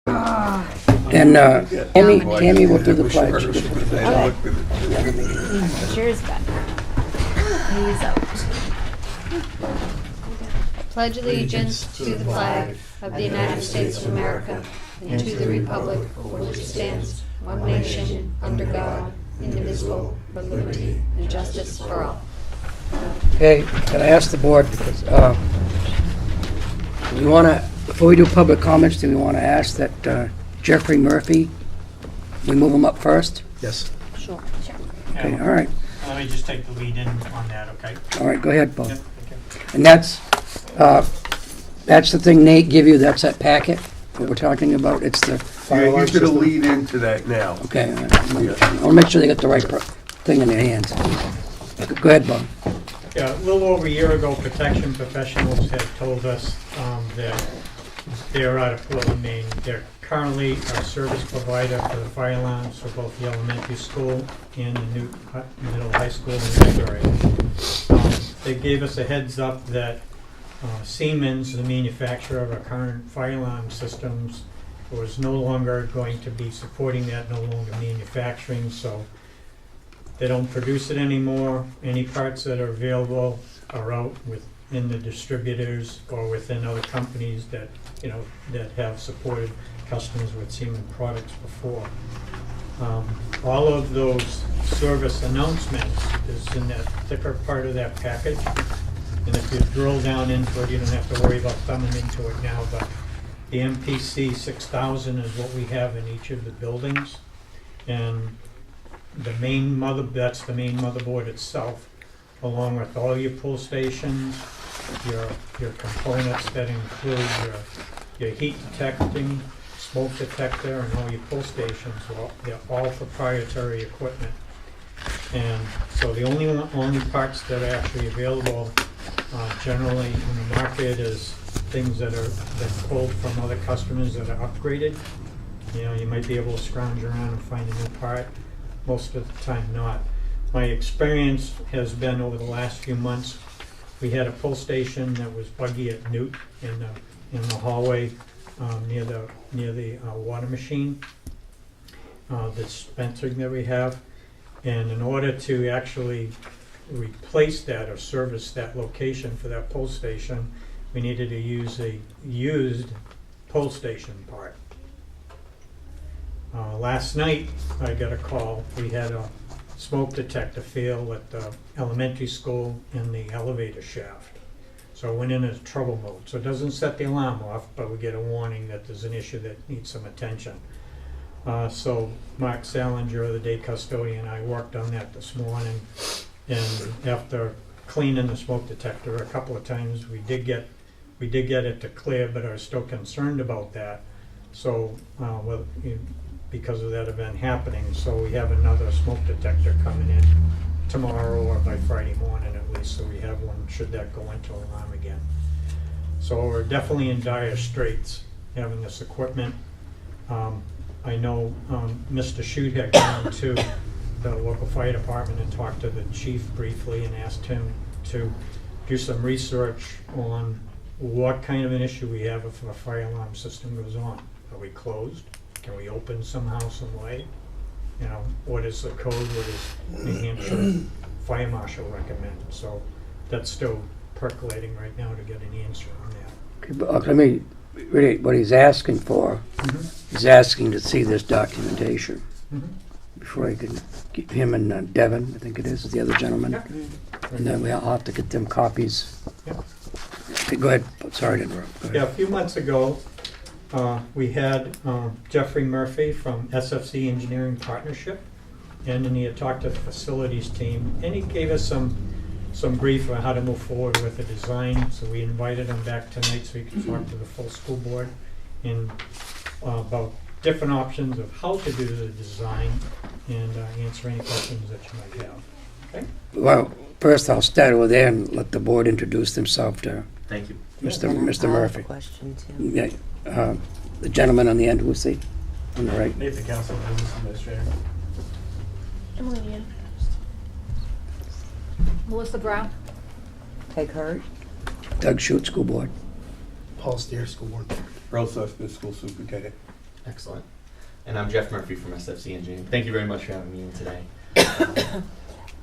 And Tammy will do the pledge. Cheers, Ben. He's out. Pledge allegiance to the flag of the United States of America and to the republic for which it stands, one nation, under God, indivisible, with liberty and justice for all. Okay, can I ask the board, because we want to, before we do public comments, do we want to ask that Jeffrey Murphy, we move him up first? Yes. Sure. Okay, all right. Let me just take the lead in on that, okay? All right, go ahead, Paul. Yep, okay. And that's the thing Nate gave you, that's that packet, what we're talking about? It's the, Fire alarm You're gonna system. lead into that now. okay, all right. I want to make sure they got the right thing in their hands. Go ahead, Bob. Yeah, a little over a year ago, protection professionals had told us that they're out of Portland, Maine. They're currently our service provider for the fire alarms for both the elementary school and the new middle high school in Newbury. They gave us a heads up that Siemens, the manufacturer of our current fire alarm systems, was no longer going to be supporting that, no longer manufacturing, so they don't produce it anymore. Any parts that are available are out within the distributors or within other companies that, you know, that have supported customers with Siemens products before. All of those service announcements is in that thicker part of that package. And if you drill down into it, you don't have to worry about thumbing into it now, but the MPC 6000 is what we have in each of the buildings. And the main that's the main motherboard itself, along with all your pull stations, your components that include your heat detecting, smoke detector, and all your pull stations. Well, they're all proprietary equipment. And so the only parts that are actually available generally in the market is things that are pulled from other customers that are upgraded. You know, you might be able to scrounge around and find a new part. Most of the time not. My experience has been over the last few months, we had a pull station that was buggy at Newt in the hallway near the water machine, the dispensing that we have. And in order to actually replace that or service that location for that pull station, we needed to use a used pull station part. Last night, I got a call. We had a smoke detector fail at the elementary school in the elevator shaft. So I went in as trouble mode. So it doesn't set the alarm off, but we get a warning that there's an issue that needs some attention. So Mark Salinger, the day custodian, and I worked on that this morning. And after cleaning the smoke detector a couple of times, we did get it to clear, but I was still concerned about that. So, because of that event happening, so we have another smoke detector coming in tomorrow or by Friday morning at least, so we have one should that go into alarm again. So we're definitely in dire straits having this equipment. I know Mr. Shute had gone to the local fire department and talked to the chief briefly and asked him to do some research on what kind of an issue we have if a fire alarm system goes on. Are we closed? Can we open somehow, some way? You know, what is the code? What does New Hampshire Fire Marshal recommend? So that's still percolating right now to get an answer on that. Okay, but let me read what he's asking for. He's asking to see this documentation before he can get him and Devin, I think it is the other gentleman. And then we'll have to get them copies. Yep. Okay, go ahead. Sorry to interrupt. Go ahead. Yeah, a few months ago, we had Jeffrey Murphy from SFC Engineering Partnership, and then he had talked to the facilities team, and he gave us some brief on how to move forward with the design. So we invited him back tonight so he could talk to the full school board and about different options of how to do the design and answer any questions that you might have. Okay? Well, first I'll start over there and let the board introduce themselves to Thank you. Mr. I have Murphy. a question too. Yeah, the gentleman on the end, who's he? On the right. Nathan Council, Business Administrator. Emily. Melissa Brown. Peg Hurt. Doug Shute, school board. Paul Steer, School Board. Earl Sussman, School Superintendent. Excellent. And I'm Jeff Murphy from SFC Engineering. Thank you very much for having me in today.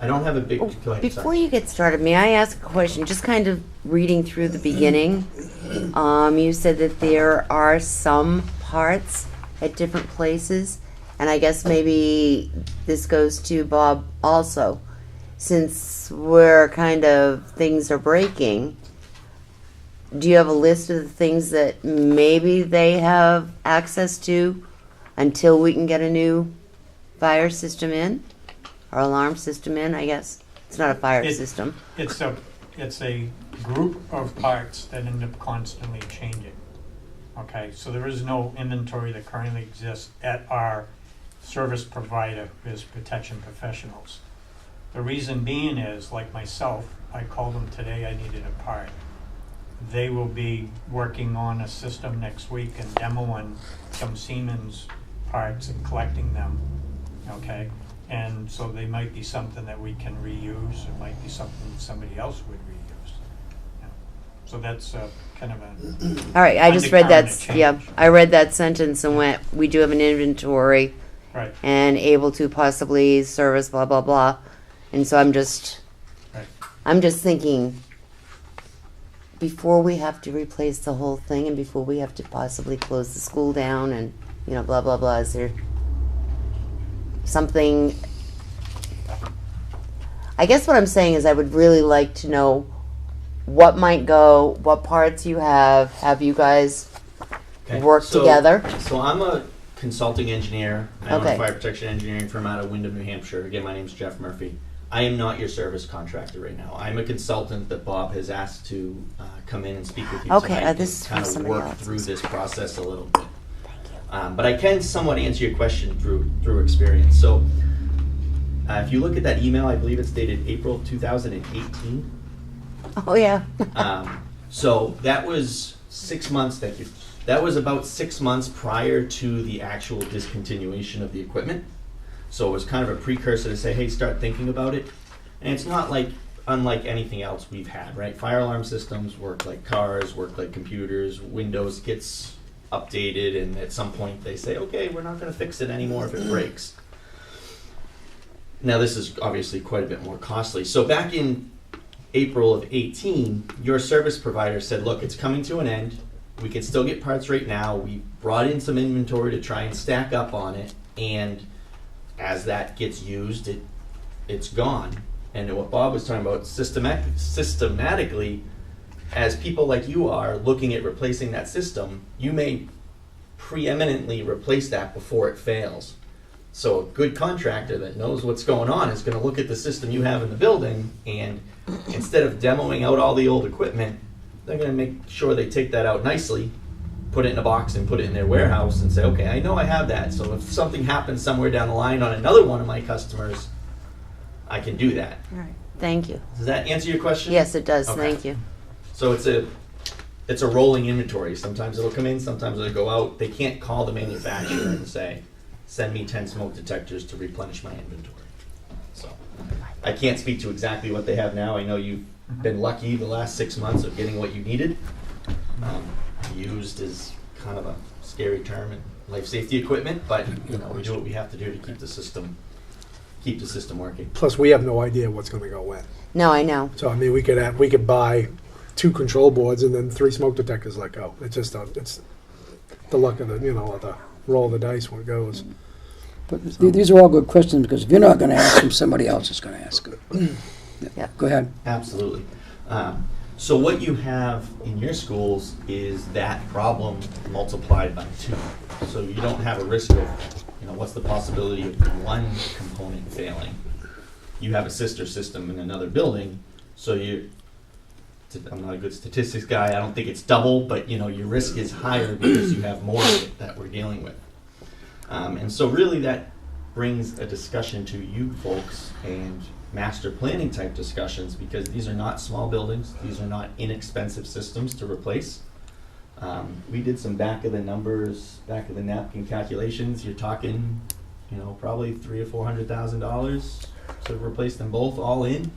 I don't have a big... Go ahead, Before sorry. you get started, may I ask a question? Just kind of reading through the beginning, you said that there are some parts at different places, and I guess maybe this goes to Bob also. Since things are breaking, do you have a list of the things that maybe they have access to until we can get a new fire system in? Or alarm system in, I guess. It's not a fire system. It's a group of parts that end up constantly changing. Okay, so there is no inventory that currently exists at our service provider, is Protection Professionals. The reason being is, like myself, I called them today, I needed a part. They will be working on a system next week and demoing some Siemens parts and collecting them, okay? And so they might be something that we can reuse. It might be something that somebody else would reuse. Yeah. So that's kind of a... All right, I just read that, undetermined yeah, change. I read that sentence and went, we do have an inventory Right, and able to possibly service blah, blah, blah. And so I'm just thinking, before we have to replace the whole thing and before we have to possibly close the school down and, blah, blah, blah, is there something? I guess what I'm saying is I would really like to know what might go, what parts you have you guys Okay, work so- together? So I'm a consulting engineer. I own Okay. a fire protection engineering firm out of Windham, New Hampshire. Again, my name's Jeff Murphy. I am not your service contractor right now. I'm a consultant that Bob has asked to come in and speak with you Okay, tonight this is and from kind of somebody work else. through this process a little bit. But I can somewhat answer your question through experience. So if you look at that email, I believe it's dated April 2018. Oh, yeah. So that was 6 months, thank you. That was about 6 months prior to the actual discontinuation of the equipment. So it was kind of a precursor to say, hey, start thinking about it. And it's not unlike anything else we've had, right? Fire alarm systems work like cars, work like computers. Windows gets updated, and at some point they say, okay, we're not going to fix it anymore if it breaks. Now this is obviously quite a bit more costly. So back in April of 18, your service provider said, look, it's coming to an end. We can still get parts right now. We brought in some inventory to try and stack up on it, and as that gets used, it's gone. And what Bob was talking about, systematically, as people like you are looking at replacing that system, you may preeminently replace that before it fails. So a good contractor that knows what's going on is going to look at the system you have in the building, and instead of demoing out all the old equipment, they're going to make sure they take that out nicely, put it in a box and put it in their warehouse and say, okay, I know I have that. So if something happens somewhere down the line on another one of my customers, I can do that. All right, thank you. Does that answer your question? Yes, it does, Okay. thank you. So it's a rolling inventory. Sometimes it'll come in, sometimes it'll go out. They can't call the manufacturer and say, send me 10 smoke detectors to replenish my inventory. So I can't speak to exactly what they have now. I know you've been lucky the last 6 months of getting what you needed. Used is kind of a scary term in life safety equipment, but we do what we have to do to keep the system working. Plus, we have no idea what's going to go in. No, I know. So I mean, we could buy 2 control boards and then 3 smoke detectors let go. It's just it's the luck of the roll of the dice when it goes. But these are all good questions, because if you're not going to ask them, somebody else is going to ask them. Yeah. Go ahead. Absolutely. So what you have in your schools is that problem multiplied by 2. So you don't have a risk of, what's the possibility of one component failing? You have a sister system in another building, so I'm not a good statistics guy, I don't think it's double, but your risk is higher because you have more of it that we're dealing with. And so really that brings a discussion to you folks and master planning type discussions, because these are not small buildings, these are not inexpensive systems to replace. We did some back of the napkin calculations. You're talking, probably $300,000 or $400,000 to replace them both all in,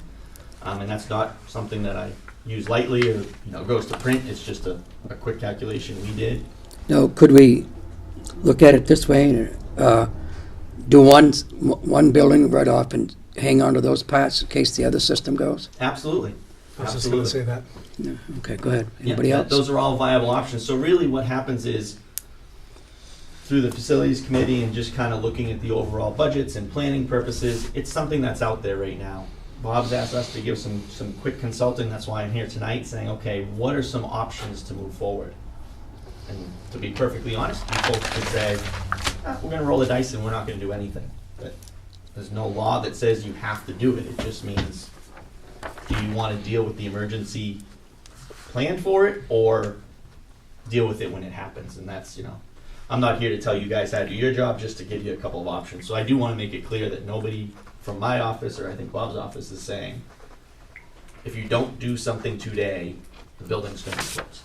and that's not something that I use lightly or goes to print. It's just a quick calculation we did. Now, could we look at it this way, do one building right off and hang on to those parts in case the other system goes? Absolutely. I was just going to say that. No. Okay, go ahead. Yeah, Anybody else? those are all viable options. So really what happens is, through the facilities committee and just kind of looking at the overall budgets and planning purposes, it's something that's out there right now. Bob's asked us to give some quick consulting. That's why I'm here tonight, saying, okay, what are some options to move forward? And to be perfectly honest, you folks could say, we're going to roll the dice and we're not going to do anything. But there's no law that says you have to do it. It just means, do you want to deal with the emergency plan for it, or deal with it when it happens? And that's, I'm not here to tell you guys how to do your job, just to give you a couple of options. So I do want to make it clear that nobody from my office, or I think Bob's office, is saying, if you don't do something today, the building's going to be closed.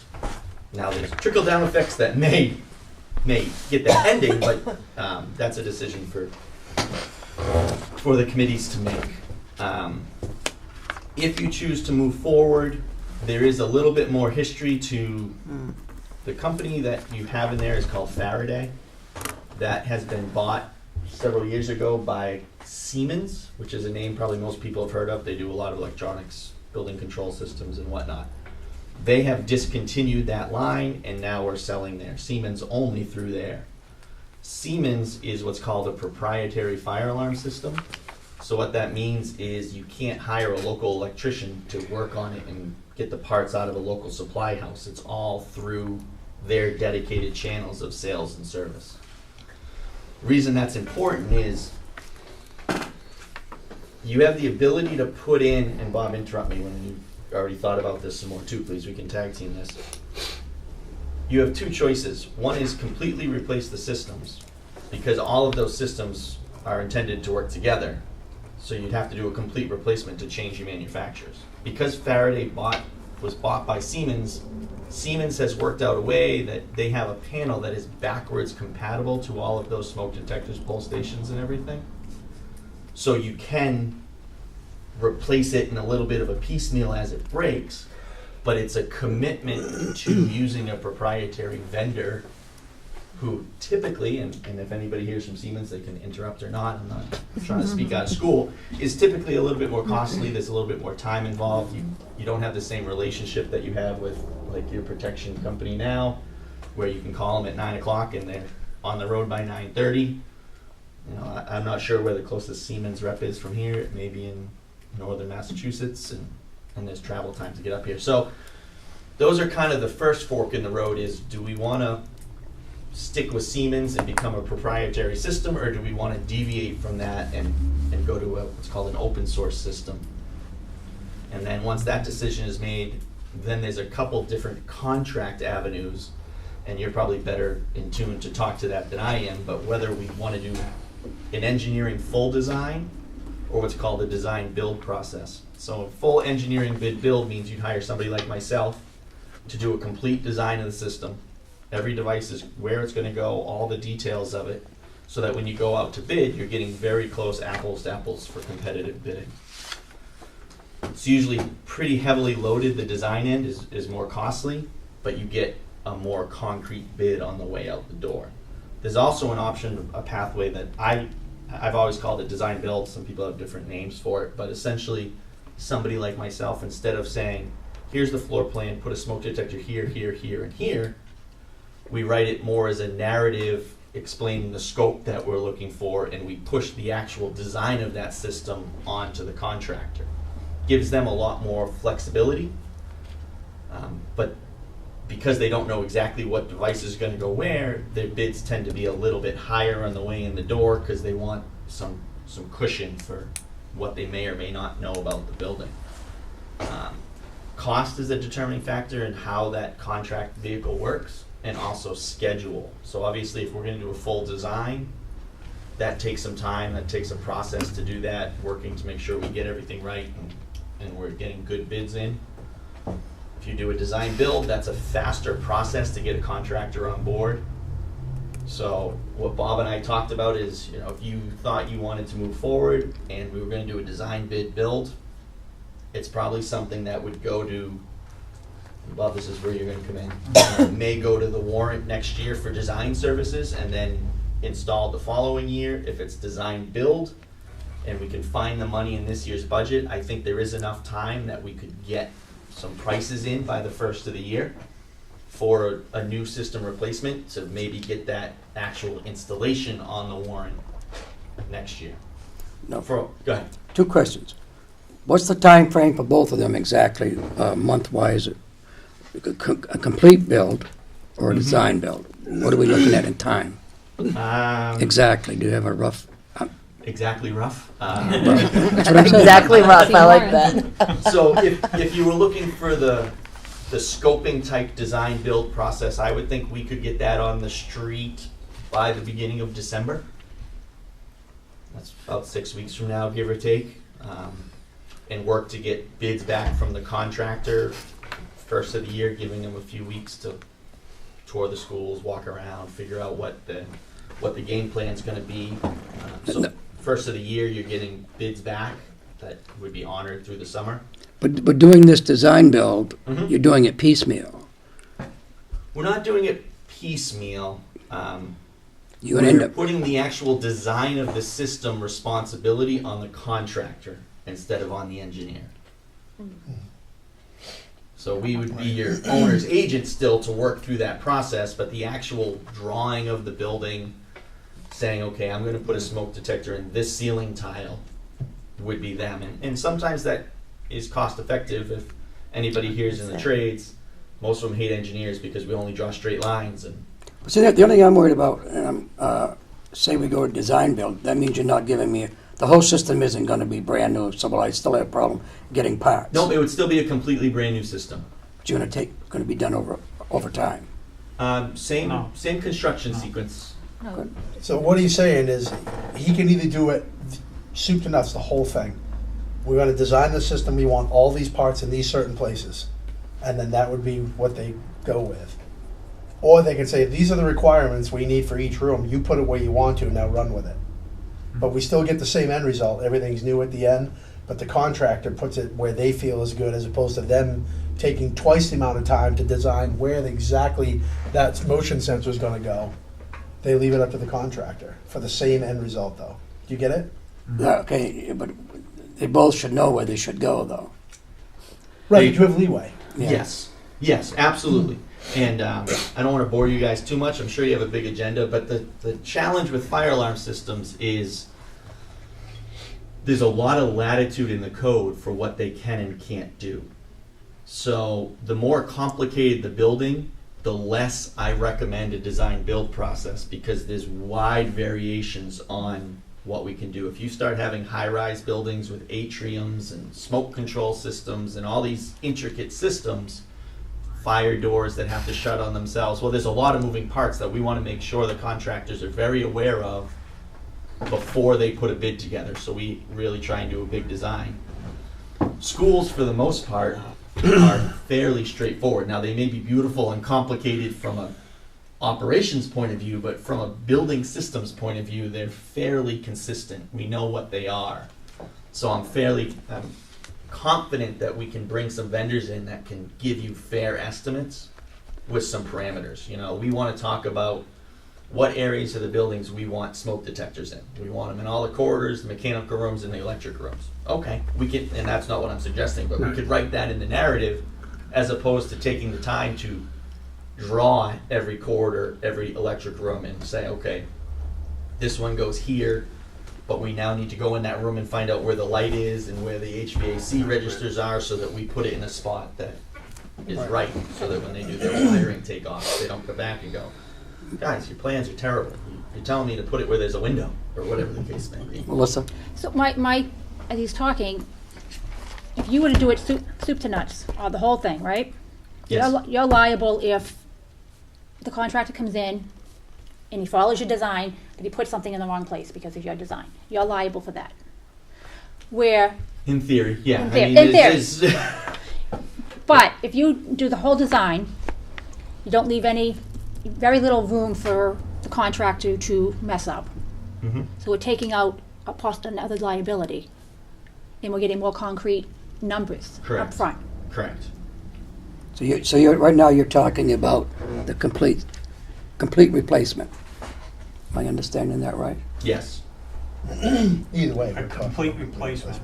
Now, there's trickle-down effects that may get that ending, but that's a decision for the committees to make. If you choose to move forward, there is a little bit more history to the company that you have in there is called Faraday. That has been bought several years ago by Siemens, which is a name probably most people have heard of. They do a lot of electronics, building control systems and whatnot. They have discontinued that line, and now we're selling their Siemens only through there. Siemens is what's called a proprietary fire alarm system. So what that means is you can't hire a local electrician to work on it and get the parts out of a local supply house. It's all through their dedicated channels of sales and service. Reason that's important is you have the ability to put in, and Bob, interrupt me when you already thought about this some more too, please. We can tag team this. You have two choices. One is completely replace the systems, because all of those systems are intended to work together. So you'd have to do a complete replacement to change your manufacturers. Because Faraday was bought by Siemens, Siemens has worked out a way that they have a panel that is backwards compatible to all of those smoke detectors, pole stations, and everything. So you can replace it in a little bit of a piecemeal as it breaks, but it's a commitment to using a proprietary vendor who typically, and if anybody hears from Siemens, they can interrupt or not, I'm not trying to speak out of school, is typically a little bit more costly. There's a little bit more time involved. You don't have the same relationship that you have with like your protection company now, where you can call them at 9 o'clock and they're on the road by 9:30. I'm not sure where the closest Siemens rep is from here. It may be in northern Massachusetts, and there's travel time to get up here. So those are kind of the first fork in the road is, do we want to stick with Siemens and become a proprietary system, or do we want to deviate from that and go to what's called an open source system? And then once that decision is made, then there's a couple different contract avenues, and you're probably better in tune to talk to that than I am, but whether we want to do an engineering full design or what's called a design build process. So a full engineering bid build means you'd hire somebody like myself to do a complete design of the system. Every device is where it's going to go, all the details of it, so that when you go out to bid, you're getting very close apples to apples for competitive bidding. It's usually pretty heavily loaded. The design end is more costly, but you get a more concrete bid on the way out the door. There's also an option, a pathway that I've always called it design build. Some people have different names for it, but essentially somebody like myself, instead of saying, here's the floor plan, put a smoke detector here, here, here, and here, we write it more as a narrative explaining the scope that we're looking for, and we push the actual design of that system onto the contractor. Gives them a lot more flexibility, but because they don't know exactly what device is going to go where, their bids tend to be a little bit higher on the way in the door because they want some cushion for what they may or may not know about the building. Cost is a determining factor in how that contract vehicle works, and also schedule. So obviously if we're going to do a full design, that takes some time, that takes a process to do that, working to make sure we get everything right and we're getting good bids in. If you do a design build, that's a faster process to get a contractor on board. So what Bob and I talked about is, if you thought you wanted to move forward and we were going to do a design bid build, it's probably something that would go to Bob, this is where you're gonna come in. May go to the warrant next year for design services and then installed the following year if it's design build. And we can find the money in this year's budget. I think there is enough time that we could get some prices in by the first of the year for a new system replacement to maybe get that actual installation on the warrant next year. No. Go ahead. 2 questions. What's the time frame for both of them exactly, month-wise? A complete build or a design build? What are we looking at in time? Exactly. Do you have a rough? Exactly rough. That's what I'm saying. Exactly rough, I like that. So if you were looking for the scoping type design build process, I would think we could get that on the street by the beginning of December. That's about 6 weeks from now, give or take. And work to get bids back from the contractor first of the year, giving them a few weeks to tour the schools, walk around, figure out what the game plan's gonna be. So first of the year, you're getting bids back that would be honored through the summer. But doing this design build, Mhm. you're doing it piecemeal. We're not doing it piecemeal. You would end We're up, putting the actual design of the system responsibility on the contractor instead of on the engineer. So we would be your owner's agent still to work through that process, but the actual drawing of the building, saying, okay, I'm gonna put a smoke detector in this ceiling tile, would be them. And sometimes that is cost effective if anybody here is in the trades. Most of them hate engineers because we only draw straight lines and see, the only thing I'm worried about, say we go to design build, that means you're not giving me, the whole system isn't gonna be brand new, so will I still have a problem getting parts? no, it would still be a completely brand new system. It's gonna be done over time. Same No. same construction sequence. No, So what he's saying is, he can either do it soup to nuts, the whole thing. We're gonna design the system, we want all these parts in these certain places, and then that would be what they go with. Or they can say, these are the requirements we need for each room, you put it where you want to, now run with it. But we still get the same end result, everything's new at the end, but the contractor puts it where they feel is good, as opposed to them taking twice the amount of time to design where exactly that motion sensor is gonna go. They leave it up to the contractor for the same end result, though. Do you get it? Okay, but they both should know where they should go, though. Right, you have leeway. Yeah. Yes, absolutely. And I don't want to bore you guys too much. I'm sure you have a big agenda, but the challenge with fire alarm systems is there's a lot of latitude in the code for what they can and can't do. So the more complicated the building, the less I recommend a design build process, because there's wide variations on what we can do. If you start having high-rise buildings with atriums and smoke control systems and all these intricate systems, fire doors that have to shut on themselves, well, there's a lot of moving parts that we want to make sure the contractors are very aware of before they put a bid together. So we really try and do a big design. Schools, for the most part, are fairly straightforward. Now, they may be beautiful and complicated from a operations point of view, but from a building systems point of view, they're fairly consistent. We know what they are. So I'm confident that we can bring some vendors in that can give you fair estimates with some parameters. You know, we want to talk about what areas of the buildings we want smoke detectors in. We want them in all the corridors, the mechanical rooms, and the electric rooms. Okay, we can, and that's not what I'm suggesting, but we could write that in the narrative as opposed to taking the time to draw every corridor, every electric room, and say, okay, this one goes here, but we now need to go in that room and find out where the light is and where the HVAC registers are, so that we put it in a spot that is right, so that when they do their wiring takeoff, they don't go back and go, guys, your plans are terrible. You're telling me to put it where there's a window, or whatever the case may be. Melissa? So as he's talking, if you were to do it soup to nuts, the whole thing, right? Yes. You're liable if the contractor comes in and he follows your design, but he puts something in the wrong place because of your design. You're liable for that. Where, In theory, yeah. In theory. I mean, In theory. there's but if you do the whole design, you don't leave very little room for the contractor to mess up. Mhm. So we're taking out another liability, and we're getting more concrete numbers up Correct. front. Correct. So you're, right now you're talking about the complete replacement. Am I understanding that right? Yes. Either way. A we're talking complete about replacement.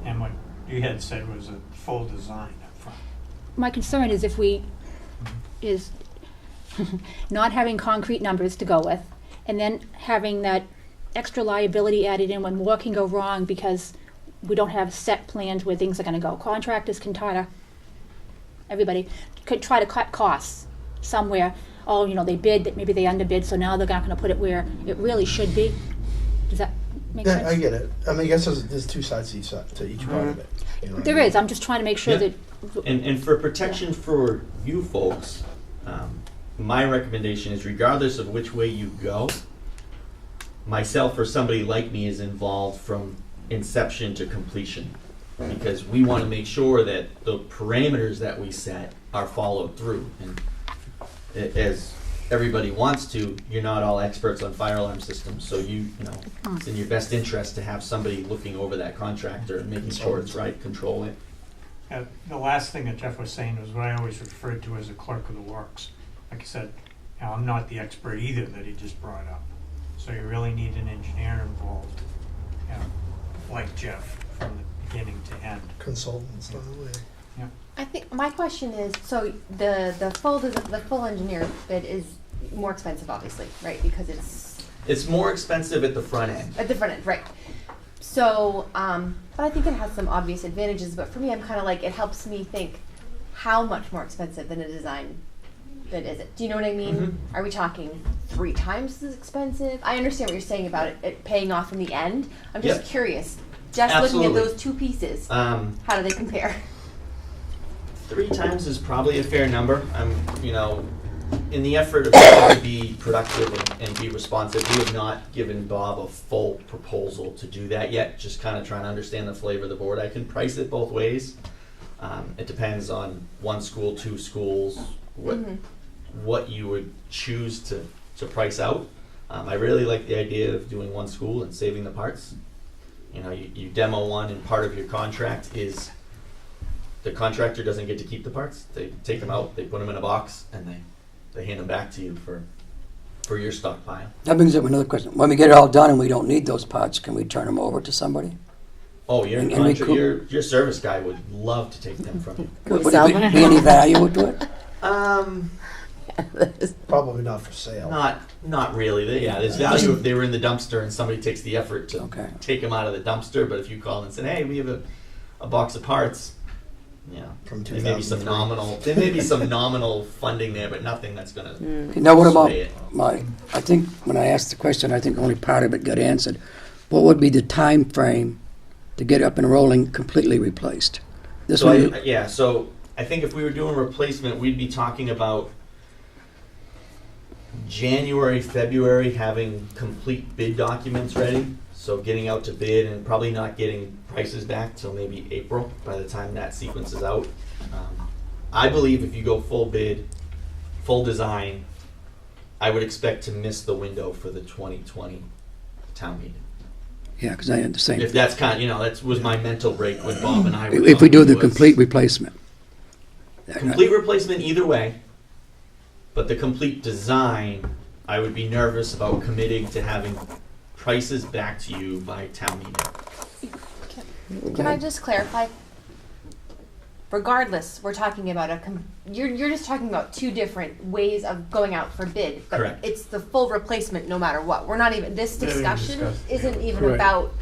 And what you had said was a full design up front. My concern is if we, is not having concrete numbers to go with, and then having that extra liability added in when more can go wrong because we don't have set plans where things are gonna go. Contractors can try to, everybody could try to cut costs somewhere. Oh, they bid, maybe they underbid, so now they're not gonna put it where it really should be. Does that make sense? Yeah, I get it. I mean, I guess there's two sides to each part of it. You know what I There mean? is, I'm just trying to make sure Yeah. that, And for protection for you folks, my recommendation is regardless of which way you go, myself or somebody like me is involved from inception to completion. Because we want to make sure that the parameters that we set are followed through. And as everybody wants to, you're not all experts on fire alarm systems, so it's in your best interest to have somebody looking over that contractor and making sure it's right, control it. The last thing that Jeff was saying was what I always referred to as a clerk of the works. Like I said, I'm not the expert either that he just brought up. So you really need an engineer involved, like Jeff, from the beginning to end. Consultants, not really. I think my question is, so the full engineer bid is more expensive, obviously, right? Because It's more expensive at the front end. at the front end, right? So, but I think it has some obvious advantages. But for me, I'm kind of like, it helps me think, how much more expensive than a design bid is it? Do you know what I mean? Mhm. Are we talking 3 times as expensive? I understand what you're saying about it paying off in the end. I'm just Yep. curious. Just Absolutely. looking at those two pieces, how do they compare? 3 times is probably a fair number. In the effort of trying to be productive and be responsive, we have not given Bob a full proposal to do that yet, just kind of trying to understand the flavor of the board. I can price it both ways. It depends on 1 school, 2 schools, what you would choose to price out. I really like the idea of doing 1 school and saving the parts. You demo one, and part of your contract is the contractor doesn't get to keep the parts. They take them out, they put them in a box, and they hand them back to you for your stockpile. That brings up another question. When we get it all done and we don't need those parts, can we turn them over to somebody? Oh, And recoup- your service guy would love to take them from you. Can we Would sell there them? be any value to it? Probably not for sale. Not really. There's value if they were in the dumpster and somebody takes the effort to Okay. take them out of the dumpster. But if you call and say, "Hey, we have a box of parts," From there may be some 2003. nominal funding there, but nothing that's going to Now, what about sway it. I think when I asked the question, I think only part of it got answered. What would be the time frame to get up and rolling completely replaced? This So one, so I think if we were doing replacement, we'd be talking about January, February, having complete bid documents ready. So getting out to bid and probably not getting prices back till maybe April by the time that sequence is out. I believe if you go full bid, full design, I would expect to miss the window for the 2020 town meeting. yeah, because I had the same. If that's that was my mental break when Bob and I were If we do talking the was complete replacement. complete replacement either way, but the complete design, I would be nervous about committing to having prices back to you by town meeting. Can I just clarify? Regardless, we're talking about you're just talking about 2 different ways of going out for bid, but Correct. it's the full replacement no matter what. We're not even, this Not even discussion discussed. isn't even Right. about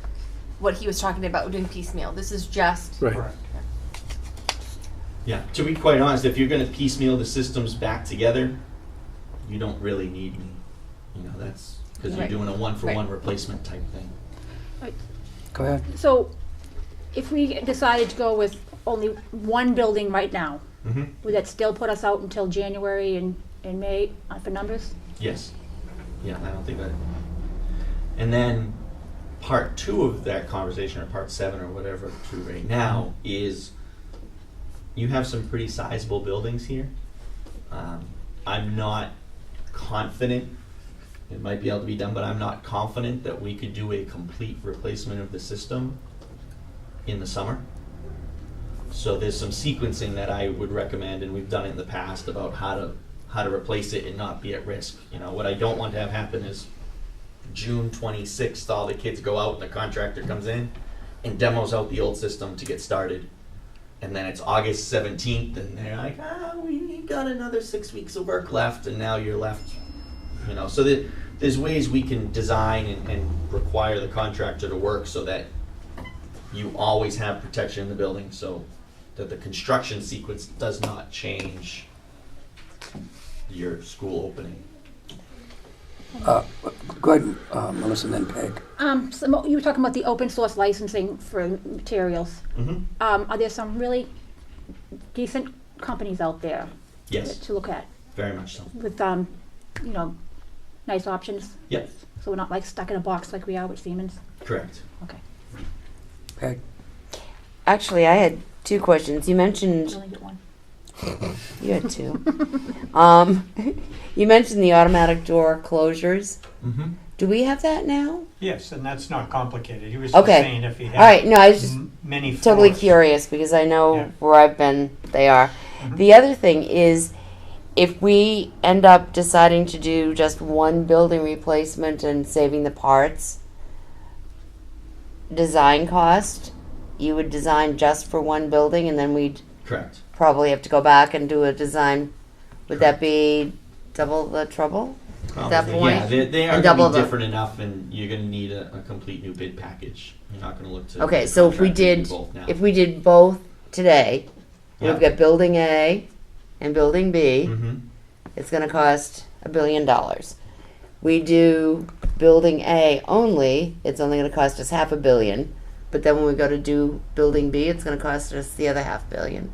what he was talking about doing piecemeal. This is just, Right. Correct. Yeah, to be quite honest, if you're going to piecemeal the systems back together, you don't really need me. That's because you're Right. doing a 1-for-1 Right. replacement type thing. Go ahead. so if we decided to go with only 1 building right now, Mm-hmm. would that still put us out until January and May for numbers? Yes. Yeah, I don't think that. And then part 2 of that conversation, or part 7 or whatever, to right now, is you have some pretty sizable buildings here. I'm not confident, it might be able to be done, but I'm not confident that we could do a complete replacement of the system in the summer. So there's some sequencing that I would recommend, and we've done it in the past about how to replace it and not be at risk. You know, what I don't want to have happen is June 26th, all the kids go out and the contractor comes in and demos out the old system to get started. And then it's August 17th and they're like, we got another 6 weeks of work left, and now you're left, you know. So there's ways we can design and require the contractor to work so that you always have protection in the building, so that the construction sequence does not change your school opening. Go ahead, Melissa, and then Peg. So you were talking about the open source licensing for materials. Mm-hmm. Are there some really decent companies out there Yes, to look at very much so. with, you know, nice options? Yep, So we're not like stuck in a box like we are with Siemens? correct. Okay. Peg? Actually, I had two questions. You I mentioned only get one. you had two. You mentioned the automatic door closures. Mm-hmm. Do we have that now? Yes, and that's not complicated. He was just Okay. saying if he had All right. No, I was just many totally floors. curious because I know Yeah. where I've been. They are. Mhm. The other thing is, if we end up deciding to do just one building replacement and saving the parts, design cost, you would design just for one building, and then we'd Correct. probably have to go back and do a design. Would that be double the trouble? At that Probably, point? yeah, they are And going double to be the- different enough, and you're going to need a complete new bid package. You're not going to look to. Okay, so if we contract to do did, both now. if we did both today, Yeah. we've got building A and building B. Mm-hmm. It's going to cost $1 billion. We do building A only, it's only going to cost us $500 million. But then when we go to do building B, it's going to cost us the other $500 million.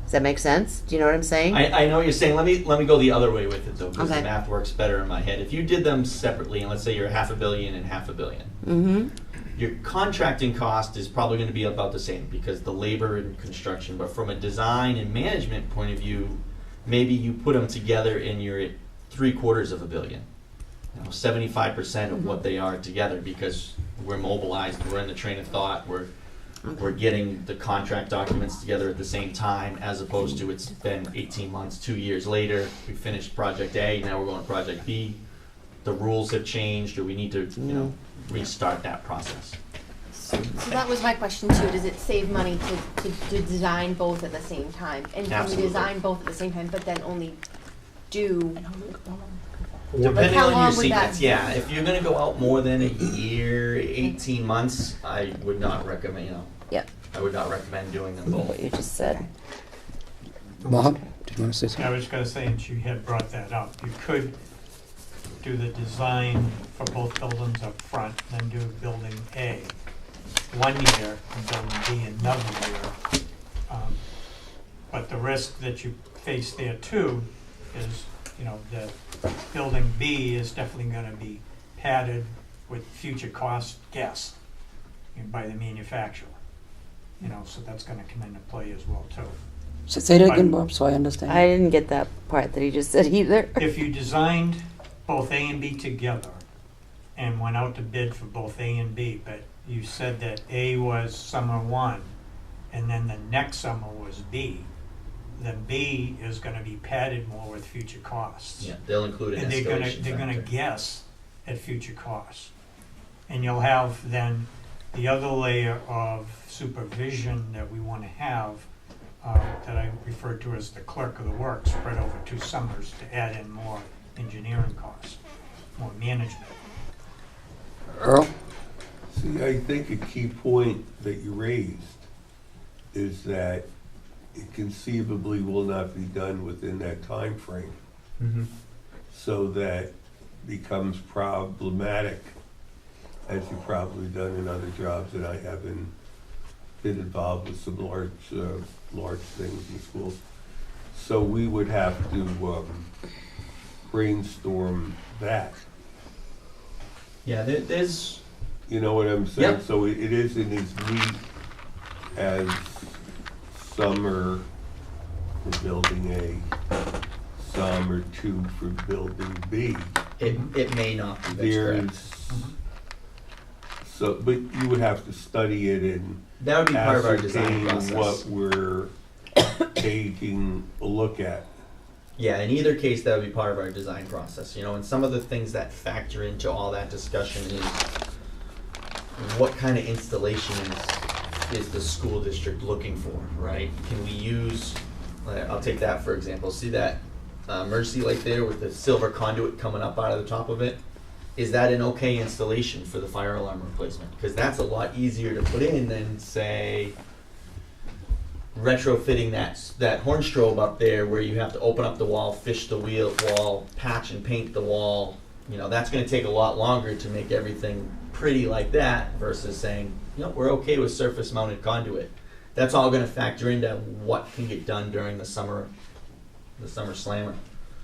Does that make sense? Do you know what I'm saying? I know what you're saying. Let me go the other way with it though, because Okay. the math works better in my head. If you did them separately, and let's say you're $500 million and $500 million, Mm-hmm. your contracting cost is probably going to be about the same because the labor and construction. But from a design and management point of view, maybe you put them together and you're at $750 million. 75% of what they are together, because we're mobilized, we're in the train of thought, we're getting the contract documents together at the same time, as opposed to it's been 18 months, 2 years later, we finished project A, now we're going to project B. The rules have changed, or we need to, restart that process. So that was my question too. Does it save money to design both at the same time? And can we Absolutely. design both at the same time, but then only do? Depending how on your long would that sequence, be? yeah. If you're gonna go out more than a year, 18 months, I would not recommend, Yep. I would not recommend doing them both. What you just said. Bob, did you want to say I something? was going to say, and you had brought that up, you could do the design for both buildings up front, then do building A 1 year and building B another year. But the risk that you face there too is, the building B is definitely going to be padded with future cost guessed by the manufacturer. So that's going to come into play as well too. Say that again, Bob, so I understand. I didn't get that part that he just said either. If you designed both A and B together and went out to bid for both A and B, but you said that A was summer one and then the next summer was B, then B is going to be padded more with future costs. Yeah, they'll include an And escalation they're gonna factor. guess at future costs. And you'll have then the other layer of supervision that we want to have, that I referred to as the clerk of the work, spread over 2 summers to add in more engineering costs, more management. Earl? See, I think a key point that you raised is that it conceivably will not be done within that time frame. Mm-hmm. So that becomes problematic, as you've probably done in other jobs that I have been involved with some large things in schools. So we would have to brainstorm that. Yeah, there's, You know what I'm saying? Yep. So it isn't as neat as summer for building A, summer 2 for building B. it may not be, that's There correct. is So, but you would have to study it and That would be part of our design ascertain process. what we're taking a look at. Yeah, in either case, that would be part of our design process, you know, and some of the things that factor into all that discussion is what kind of installation is the school district looking for, right? Can we use, I'll take that for example, see that emergency light there with the silver conduit coming up out of the top of it? Is that an okay installation for the fire alarm replacement? Because that's a lot easier to put in than, say, retrofitting that horn strobe up there where you have to open up the wall, fish the wall, patch and paint the wall. You know, that's going to take a lot longer to make everything pretty like that versus saying, you know, we're okay with surface mounted conduit. That's all going to factor into what can get done during the summer slammer.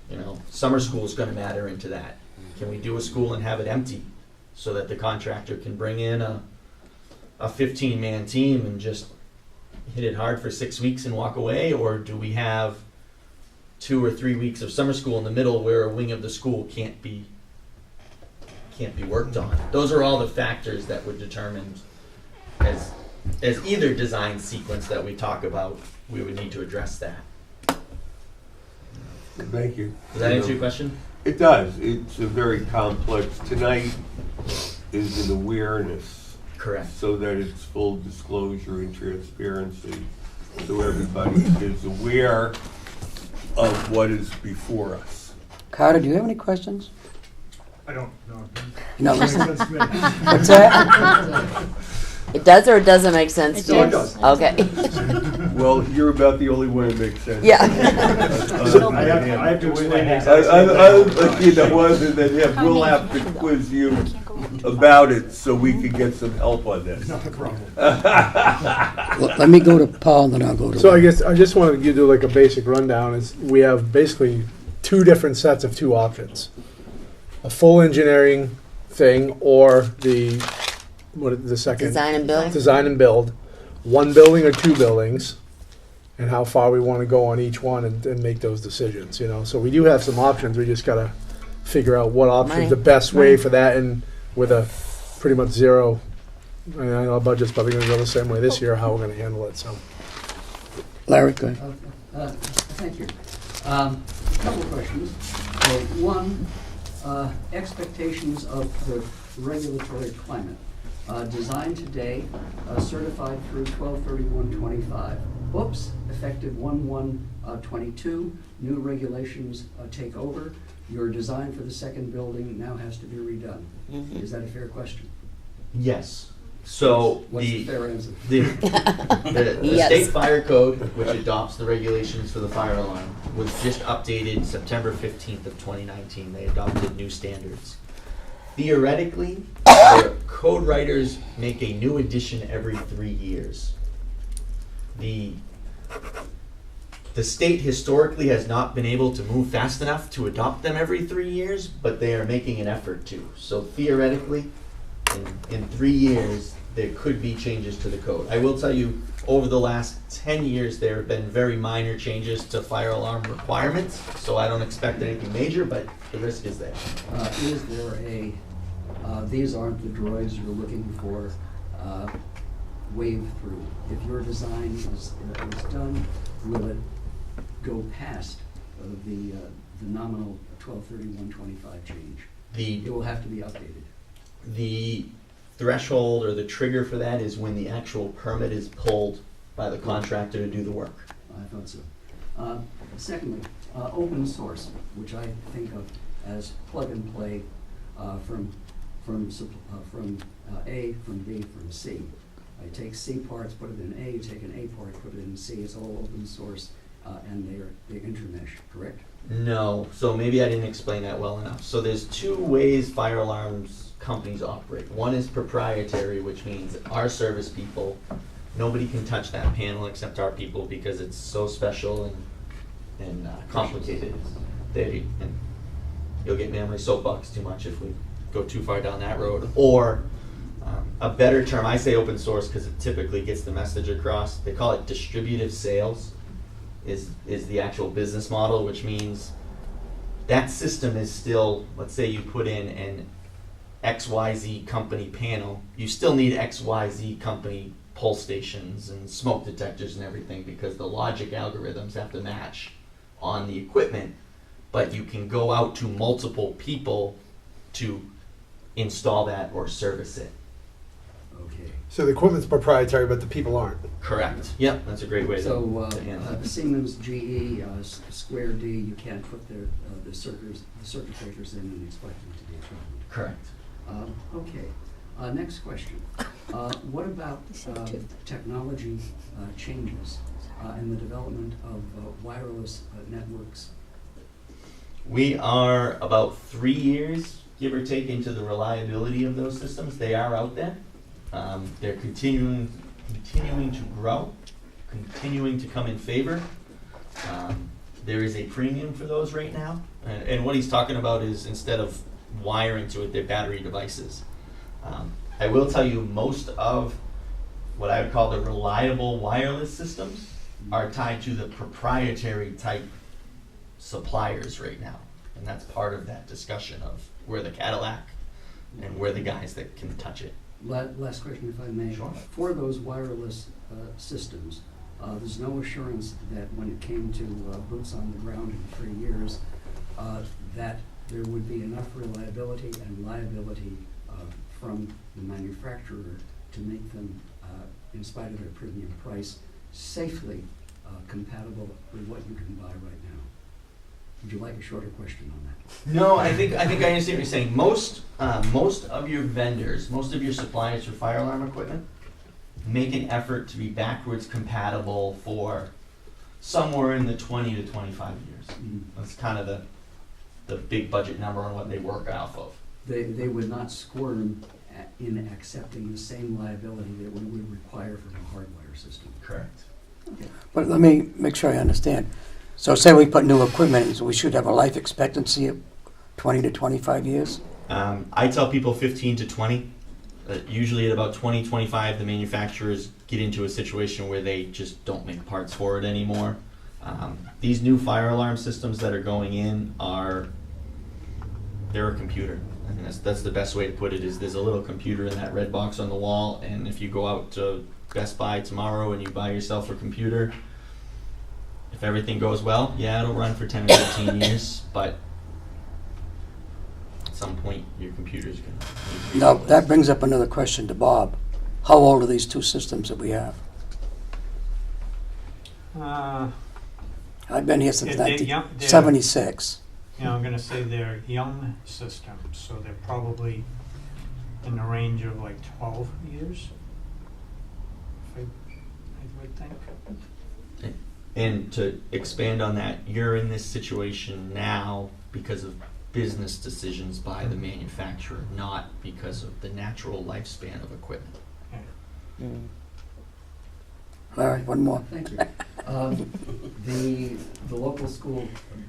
You know, summer school is going to matter into that. Can we do a school and have it empty so that the contractor can bring in a 15-man team and just hit it hard for 6 weeks and walk away? Or do we have 2 or 3 weeks of summer school in the middle where a wing of the school can't be worked on? Those are all the factors that would determine as either design sequence that we talk about, we would need to address that. Thank you. Does that answer your question? It does. It's a very complex. Tonight is an awareness Correct. so that it's full disclosure and transparency, so everybody is aware of what is before us. Carter, do you have any questions? I don't know. No. Makes sense to me. What's that? It does or it doesn't make sense It to you? does. Okay. Well, you're about the only one that makes sense. Yeah. I have to explain I, exactly. you know, other than him, we'll have to quiz you about it so we can get some help on this. Not a problem. Let me go to Paul, and then I'll go to. So I guess I just wanted to give you like a basic rundown. Is we have basically two different sets of two options: a full engineering thing or the second Design and build? design and build, one building or two buildings, and how far we want to go on each one and make those decisions. You know, so we do have some options. We just gotta figure out what option Money. the best way for that, and with a pretty much zero. I mean, I know our budget's probably going to go the same way this year. How we're going to handle it. So. Larry, go ahead. Thank you. A couple of questions. One, expectations of the regulatory climate. Designed today, certified through 12/31/25. Oops, effective 1/1/22. New regulations take over. Your design for the second building now has to be redone. Mm-hmm. Is that a fair question? Yes. So What's the fair answer? the Yes. state fire code, which adopts the regulations for the fire alarm, was just updated September 15th of 2019. They adopted new standards. Theoretically, the code writers make a new edition every 3 years. The state historically has not been able to move fast enough to adopt them every 3 years, but they are making an effort to. So theoretically, in 3 years, there could be changes to the code. I will tell you, over the last 10 years, there have been very minor changes to fire alarm requirements, so I don't expect anything major, but the risk is there. Is there these aren't the droids you're looking for, wave through? If your design is done, will it go past the nominal 12/31/25 change? It will have to be updated. The threshold or the trigger for that is when the actual permit is pulled by the contractor to do the work. I thought so. Secondly, open source, which I think of as plug and play from A, from B, from C. I take C parts, put it in A, you take an A part, put it in C. It's all open source, and they're intermesh, correct? No, so maybe I didn't explain that well enough. So there's two ways fire alarms companies operate. One is proprietary, which means our service people, nobody can touch that panel except our people because it's so special and complicated. And you'll get me on my soapbox too much if we go too far down that road. Or a better term, I say open source because it typically gets the message across. They call it distributive sales. Is the actual business model, which means that system is still, let's say you put in XYZ company panel, you still need XYZ company pull stations and smoke detectors and everything because the logic algorithms have to match on the equipment. But you can go out to multiple people to install that or service it. Okay. So the equipment's proprietary, but the people aren't. Correct. Yep, that's a great way So, to handle it. Siemens, GE, Square D, you can't put the circuit breakers in and expect them to be equivalent. Correct. Okay. Next question. What about technology changes and the development of wireless networks? We are about 3 years, give or take, into the reliability of those systems. They are out there. They're continuing to grow, continuing to come in favor. There is a premium for those right now. And what he's talking about is instead of wiring to it, they're battery devices. I will tell you most of what I would call the reliable wireless systems are tied to the proprietary type suppliers right now. And that's part of that discussion of we're the Cadillac and we're the guys that can touch it. Last question, if I may. Sure. For those wireless systems, there's no assurance that when it came to boots on the ground in 3 years, that there would be enough reliability and liability from the manufacturer to make them, in spite of their premium price, safely compatible with what you can buy right now. Would you like a shorter question on that? No, I think I understand what you're saying. Most of your vendors, most of your suppliers for fire alarm equipment make an effort to be backwards compatible for somewhere in the 20 to 25 years. Mm. That's kind of the big budget number on what they work off of. They would not squirm in accepting the same liability that we would require from a hardwire system. Correct. Okay. But let me make sure I understand. So say we put new equipment in, so we should have a life expectancy of 20 to 25 years? I tell people 15 to 20. Usually at about 20, 25, the manufacturers get into a situation where they just don't make parts for it anymore. These new fire alarm systems that are going in they're a computer. I think that's the best way to put it is there's a little computer in that red box on the wall, and if you go out to Best Buy tomorrow and you buy yourself a computer, if everything goes well, yeah, it'll run for 10 or 15 years, but at some point your computer's going to... Now, that brings up another question to Bob. How old are these two systems that we have? I've been here since they're young- 1976. I'm going to say they're young systems, so they're probably in the range of like 12 years, I would think. And to expand on that, you're in this situation now because of business decisions by the manufacturer, not because of the natural lifespan of equipment. All right, one more. Thank you. The local school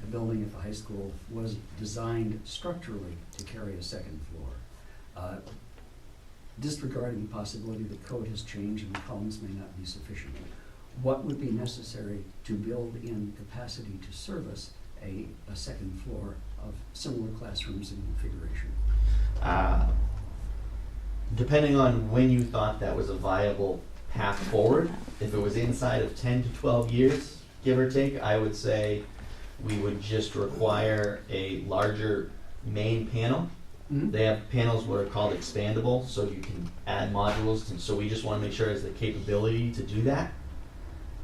building at the high school was designed structurally to carry a second floor. Disregarding the possibility that code has changed and the columns may not be sufficient, what would be necessary to build in capacity to service a second floor of similar classrooms in configuration? Depending on when you thought that was a viable path forward, if it was inside of 10 to 12 years, give or take, I would say we would just require a larger main panel. Mm-hmm. They have panels what are called expandable, so you can add modules, and so we just want to make sure there's the capability to do that.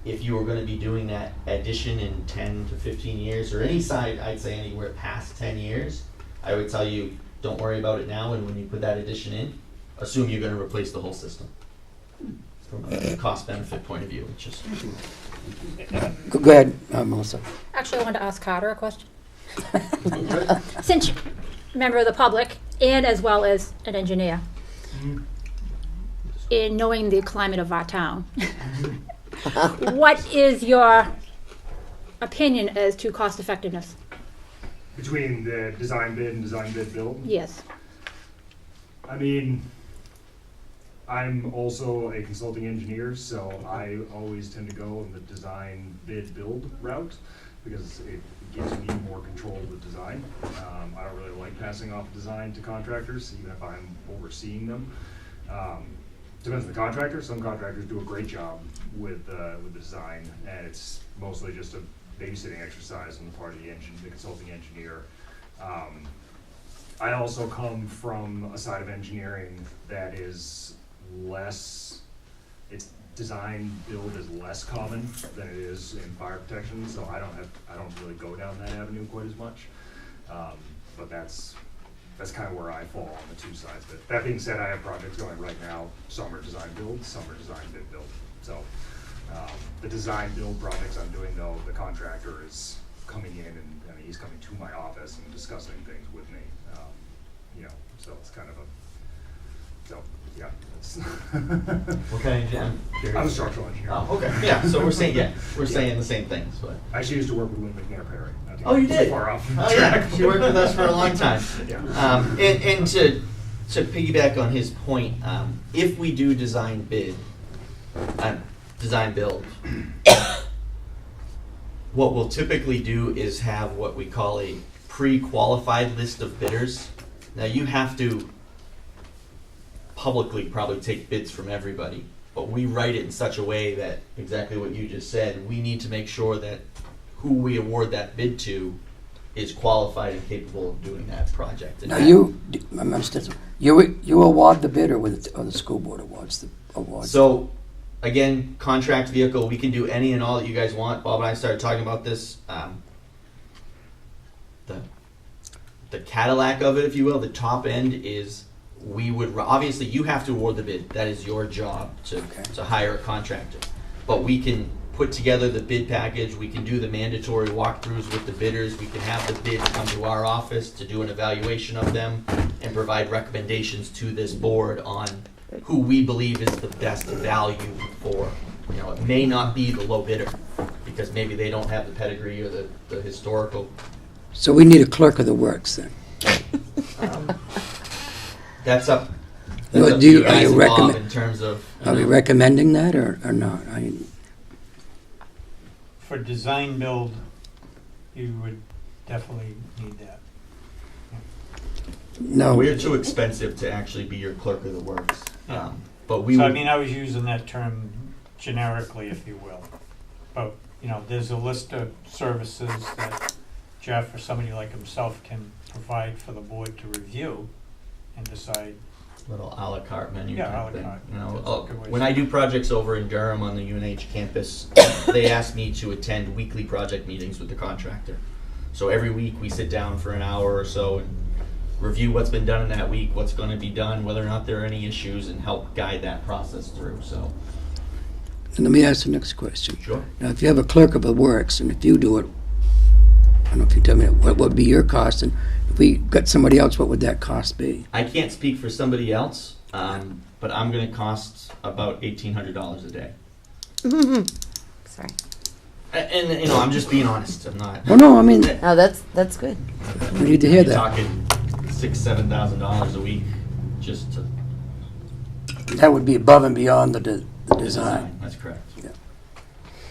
If you were going to be doing that addition in 10 to 15 years, or any side, I'd say anywhere past 10 years, I would tell you, don't worry about it now, and when you put that addition in, assume you're going to replace the whole system. From a cost-benefit point of view, it's just... Go ahead, Melissa. Actually, I wanted to ask Carter a question. Since you're a member of the public and as well as an engineer, in knowing the climate of our town, what is your opinion as to cost effectiveness? Between the design bid and design bid build? Yes. I mean, I'm also a consulting engineer, so I always tend to go in the design bid build route. because it gives me more control of the design. I don't really like passing off design to contractors, even if I'm overseeing them. Depends on the contractor. Some contractors do a great job with the design, and it's mostly just a babysitting exercise on the part of the consulting engineer. I also come from a side of engineering that is less, its design build is less common than it is in fire protection, so I don't really go down that avenue quite as much. But that's kind of where I fall on the two sides. But that being said, I have projects going right now. Some are design build, some are design bid build. So the design build projects I'm doing, though, the contractor is coming in and he's coming to my office and discussing things with me. So it's kind of yeah. What kind of engineer? I'm a structural engineer. Oh, okay. Yeah. So we're saying the same things. But I actually used to work with Lynn McNair Perry. Oh, you did? Far off. Oh, yeah. She worked with us for a long time. Yeah. And to piggyback on his point, if we do design build, what we'll typically do is have what we call a pre-qualified list of bidders. Now you have to publicly probably take bids from everybody, but we write it in such a way that exactly what you just said, we need to make sure that who we award that bid to is qualified and capable of doing that project. And Now you award the bid, or the school board awards the awards? So, again, contract vehicle, we can do any and all that you guys want. Bob and I started talking about this. The Cadillac of it, if you will, the top end is obviously you have to award the bid. That is your job to hire a contractor. But we can put together the bid package. We can do the mandatory walkthroughs with the bidders. We can have the bids come to our office to do an evaluation of them and provide recommendations to this board on who we believe is the best value for. It may not be the low bidder because maybe they don't have the pedigree or the historical. So we need a clerk of the works then. That's up. Well, That's up do you- to you guys are you and Bob recommend- in terms of. Are we recommending that or not? For design build, you would definitely need that. No. We're too expensive to actually be your clerk of the works. But we So would. I mean, I was using that term generically, if you will. But, there's a list of services that Jeff or somebody like himself can provide for the board to review and decide. Little a la carte menu Yeah, type a la thing. carte. That's a good way when to- I do projects over in Durham on the UNH campus, they ask me to attend weekly project meetings with the contractor. So every week we sit down for an hour or so and review what's been done in that week, what's going to be done, whether or not there are any issues, and help guide that process through. So, And let me ask the next question. sure. Now, if you have a clerk of the works, and if you do it, I don't know if you tell me what would be your cost, and if we got somebody else, what would that cost be? I can't speak for somebody else, but I'm going to cost about $1,800 a day. Sorry. And I'm just being honest. I'm not. Well, no, I mean, No, that's good. we need to hear You're that. talking $6,000-$7,000 a week just to That would be above and beyond the design. That's correct.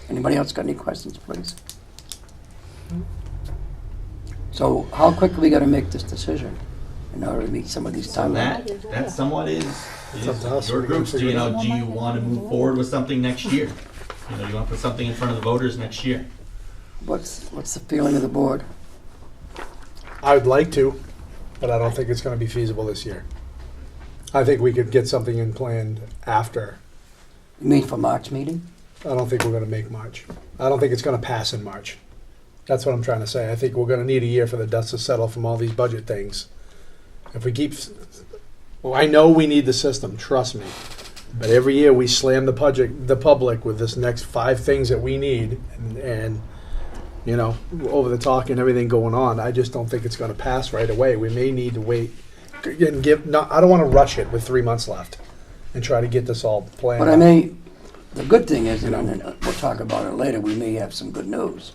Anybody else got any questions, please? So how quickly we got to make this decision in order to meet some of these So timelines? that somewhat is It's up to us. your We can groups. Do figure it out. do you want to move forward with something next year? You want to put something in front of the voters next year? What's the feeling of the board? I would like to, but I don't think it's gonna be feasible this year. I think we could get something in planned after. You mean for March meeting? I don't think we're gonna make March. I don't think it's gonna pass in March. That's what I'm trying to say. I think we're gonna need a year for the dust to settle from all these budget things. If we keep, well, I know we need the system, trust me. But every year we slam the public with this next 5 things that we need and over the talk and everything going on. I just don't think it's gonna pass right away. We may need to wait and I don't wanna rush it with 3 months left and try to get this all planned But out. I mean, the good thing is, and we'll talk about it later, we may have some good news.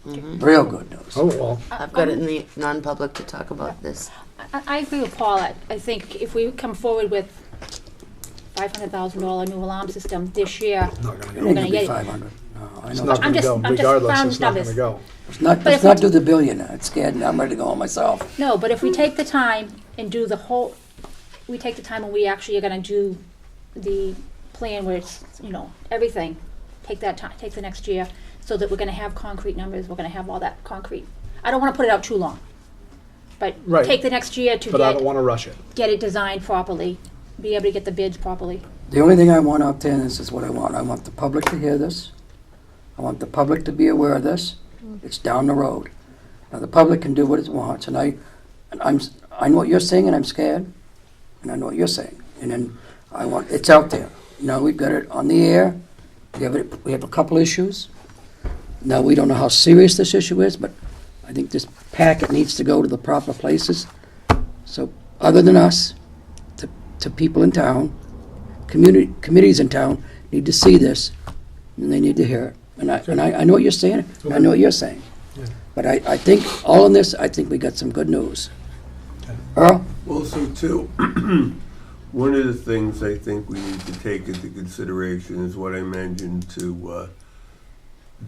Real good news. Oh, well, I've got it in the non-public to talk about this. I agree with Paul. I think if we come forward with $500,000 new alarm system this year, Not gonna We're gonna get it. get it. 500. No, I It's know. not I'm going to just- go. I'm just Regardless, round it's not going numbers. to go. Let's But if not we- do the billion now. It's scared me. I'm ready to go home myself. No, but if we take the time and do the whole, we take the time and we actually are gonna do the plan where it's, everything, take that time, take the next year, so that we're gonna have concrete numbers, we're gonna have all that concrete. I don't wanna put it out too long, but Right. take the next year to But I don't want to rush it. get it designed properly, be able to get the bids properly. The only thing I want out there, and this is what I want the public to hear this. I want the public to be aware of this. It's down the road. Now, the public can do what it wants, and I know what you're saying, and I'm scared, and I know what you're saying. And then it's out there. We've got it on the air. We have a couple issues. Now, we don't know how serious this issue is, but I think this packet needs to go to the proper places. So, other than us, to people in town, committees in town need to see this, and they need to hear it. And I know what you're saying. I know what you're saying. Yeah. But I think all in this, I think we got some good news. Earl? Also, too, one of the things I think we need to take into consideration is what I mentioned to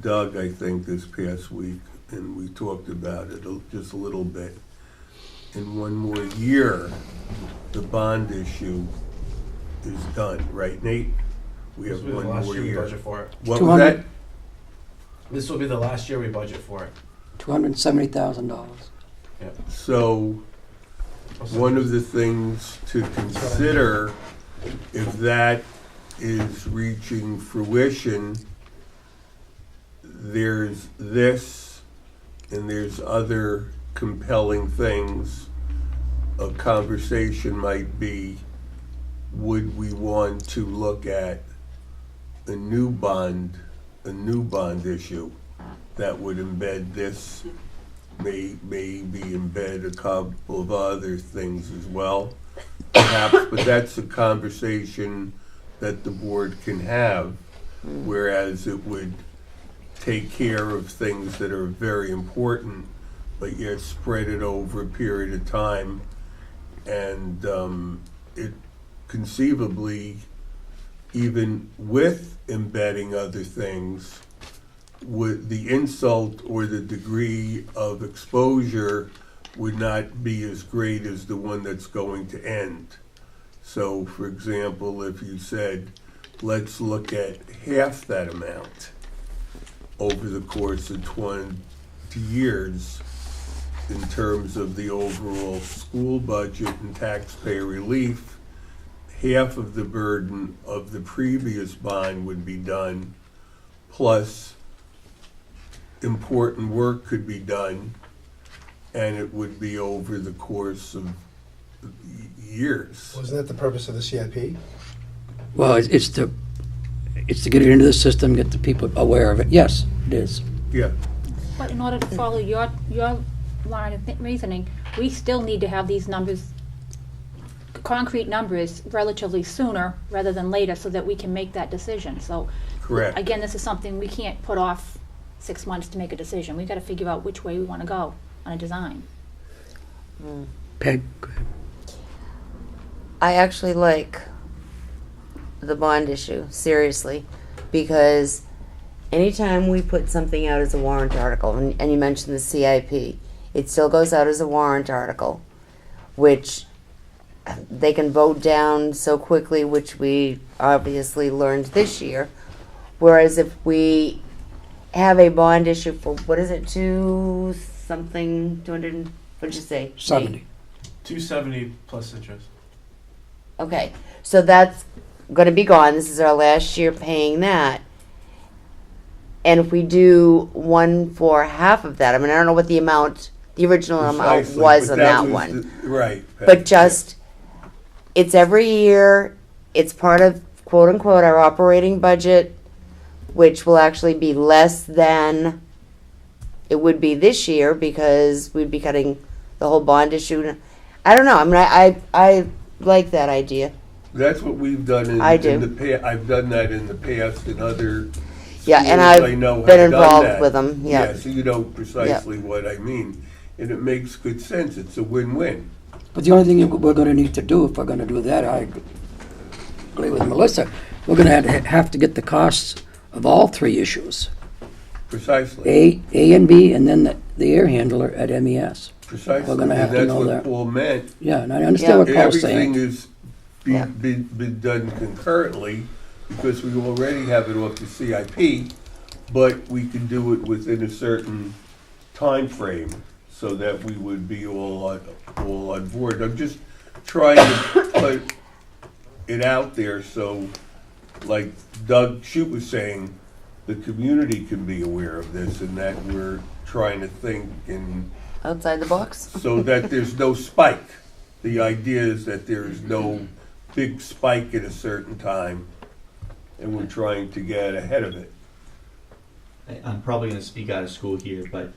Doug, I think, this past week, and we talked about it just a little bit. In one more year, the bond issue is done, right, Nate? We have one more year. For it. What was 200. that? This will be the last year we budget for it. $270,000. So, one of the things to consider, if that is reaching fruition, there's this and there's other compelling things. A conversation might be, would we want to look at a new bond issue that would embed this, maybe embed a couple of other things as well, perhaps, but that's a conversation that the board can have, whereas it would take care of things that are very important, but yet spread it over a period of time, and it conceivably, even with embedding other things, would the insult or the degree of exposure would not be as great as the one that's going to end. So, for example, if you said, let's look at half that amount over the course of 20 years in terms of the overall school budget and taxpayer relief, half of the burden of the previous bond would be done, plus important work could be done, and it would be over the course of years. Wasn't that the purpose of the CIP? Well, it's to get it into the system, get the people aware of it. Yes, it is. Yeah, But in order to follow your line of reasoning, we still need to have these numbers, concrete numbers, relatively sooner rather than later, so that we can make that decision. So, correct. again, this is something we can't put off 6 months to make a decision. We've got to figure out which way we want to go on a design. Peg, go ahead. I actually like the bond issue, seriously, because anytime we put something out as a warrant article, and you mentioned the CIP, it still goes out as a warrant article, which they can vote down so quickly, which we obviously learned this year. Whereas if we have a bond issue for, what is it, 200, what'd you say? 70. 270 plus interest. Okay, so that's going to be gone. This is our last year paying that. And if we do one for half of that, I mean, I don't know what the amount, the original amount Precisely, was but on that was one. Right. But just, it's every year, it's part of, quote unquote, our operating budget, which will actually be less than it would be this year, because we'd be cutting the whole bond issue. I don't know, I mean, I like that idea. That's what we've done I in do. the I've done that in the past in other Yeah, and schools I've I know been have done involved that. with them, yeah. Yeah, so you know precisely what I mean. And it makes good sense. It's a win-win. But the only thing we're going to need to do, if we're going to do that, I agree with Melissa, we're going to have to get the costs of all three issues. Precisely. A and B, and then the air handler at MES. Precisely. We're gonna have to That's know what that. Paul meant. Yeah, and I understand what Paul's Everything saying. is Yeah. been done concurrently, because we already have it off the CIP, but we can do it within a certain time frame, so that we would be all on board. I'm just trying to put it out there, so, like Doug Shute was saying, the community can be aware of this, and that we're trying to think and Outside the box? so that there's no spike. The idea is that there is no big spike at a certain time, and we're trying to get ahead of it. I'm probably going to speak out of school here, but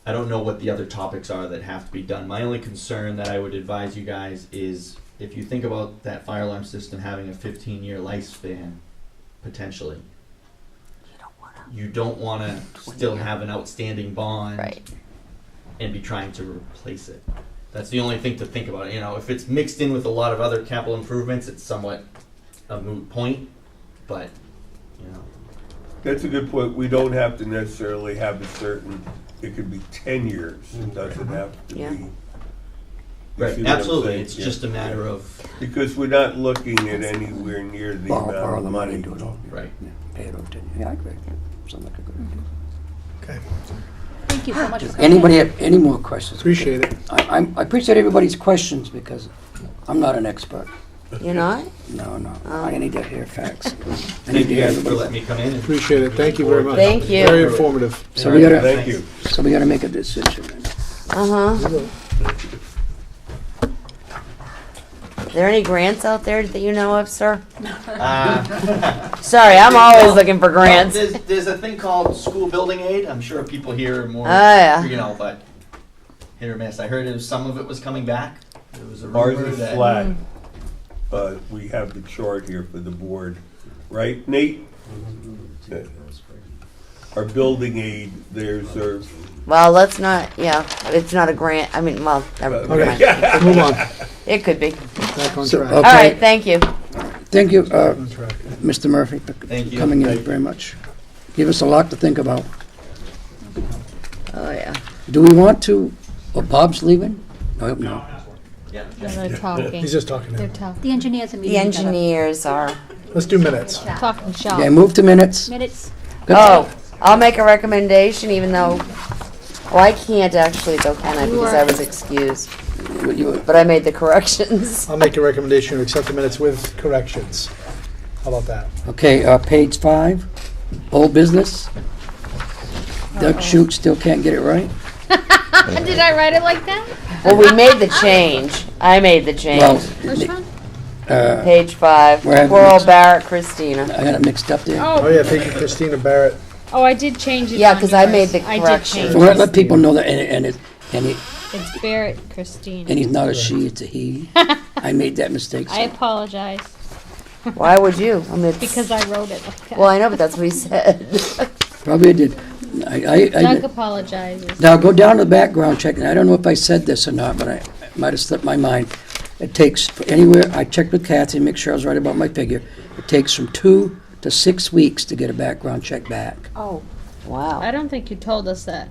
I don't know what the other topics are that have to be done. My only concern that I would advise you guys is if you think about that fire alarm system having a 15-year lifespan, potentially, you don't want to still have an outstanding bond Right. and be trying to replace it. That's the only thing to think about. You know, if it's mixed in with a lot of other capital improvements, it's somewhat a moot point, but, you know. That's a good point. We don't have to necessarily have a certain, it could be 10 years. It doesn't have to Yeah. be. You Right, see what I'm absolutely. saying? It's Yeah. just a matter of, Because we're not looking at anywhere near the Borrow amount the of money money. and do it all. right. Yeah, pay it over 10 years. Yeah, I agree. Sounds like a good idea. Okay, Thank you so much for Does coming anybody in. have any more questions? Appreciate it. I appreciate everybody's questions because I'm not an expert. You're not? No, no. Oh. I need to hear facts. I need Thank to you hear guys for everybody. letting me come in. and- Appreciate it. Thank you very much. Thank you. Very informative. So we gotta, Thank you. so we gotta make a decision. Uh-huh. Are there any grants out there that you know of, sir? Sorry, I'm always looking for grants. There's a thing called school building aid. I'm sure people here are more, yeah. you know, but hit or miss. I heard some of it was coming back. There was a Ours rumor is that. flat, but we have the chart here for the board, right, Nate? Okay. Our building aid, there's our. Well, let's not, yeah, it's not a grant. I mean, well, never mind. Okay, move on. It could be. Back on So, track. All okay. right, thank you. Thank you, On track. Mr. Murphy, for Thank you. coming in very much. Give us a lot to think about. Oh, yeah. Do we want to, Bob's leaving? No, no. Yeah. They're talking. He's just talking. They're Now. talking. The engineers are The meeting together. engineers are. Let's do minutes. Talking shop. Okay, move to minutes. Minutes. Good. Oh, I'll make a recommendation even though, oh, I can't actually though, can I? Because I was excused. But I made the corrections. I'll make a recommendation to accept the minutes with corrections. How about that? Okay, page 5, old business. Doug Shute still can't get it right? Did I write it like that? Well, we made the change. I made the Well, change. Which one? Page 5, Where have Coral mixed- Barrett, Christina. I got it mixed up there. Oh, yeah, thank you, Christina Barrett. Oh, I did change it. Yeah, on 'cause I yours. made the I did correction. change So it. let people know that, and It's Barrett Christine. he's not a she, it's a he. I made that mistake. I apologize Why would you? I mean, it's- because I wrote it like that. Well, I know, but that's what he said. Probably did. I Doug did. apologizes. Now, go down to the background check, and I don't know if I said this or not, but I might have slipped my mind. It takes, anywhere, I checked with Kathy, make sure I was right about my figure. It takes from 2 to 6 weeks to get a background check back. Oh, wow. I don't think you told us that.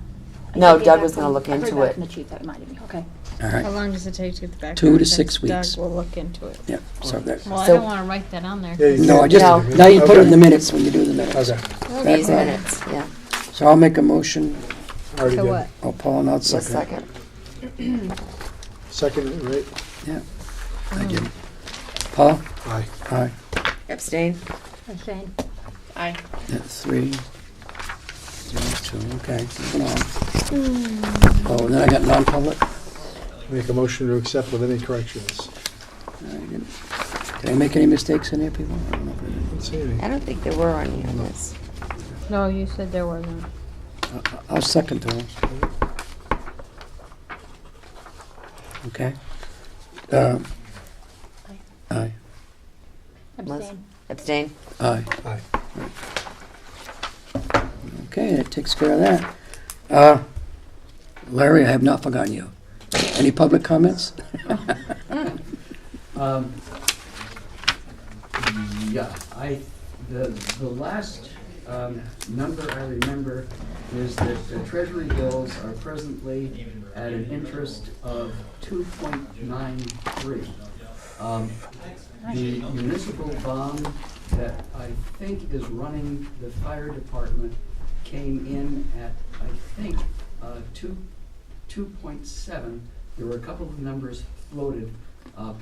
No, Okay, Doug that was going to from- look I heard into that it. from the chief, that reminded me, okay. All How right, long does it take to get the background? 2 to checks? 6 weeks. Doug will look into it. yeah, so that, Well, I So- don't want to write that on there. Yeah, you no, I can. just, No. now you put it in the Okay. minutes when you do the minutes. Okay, These Background. minutes, yeah. So I'll make a motion, already To did. what? oh, Paul, and I'll Just second. second. Second, right? I did. Paul? Aye. Aye. Abstain. Abstain. Aye. That's 3, 0, 2, okay, moving on. Oh, and then I got non-public? Make a motion to accept with any corrections. Did I make any mistakes in there, people? I don't know if I did. Let's see any. I don't think there were any on this. No, you said there wasn't. I'll second those. Okay. Aye. Abstain. Abstain. Aye. Aye. Okay, that takes care of that. Larry, I have not forgotten you. Any public comments? Yeah, the last number I remember is that the treasury bills are presently at an interest of 2.93. The municipal bond that I think is running the fire department came in at, I think, 2.7. There were a couple of numbers floated.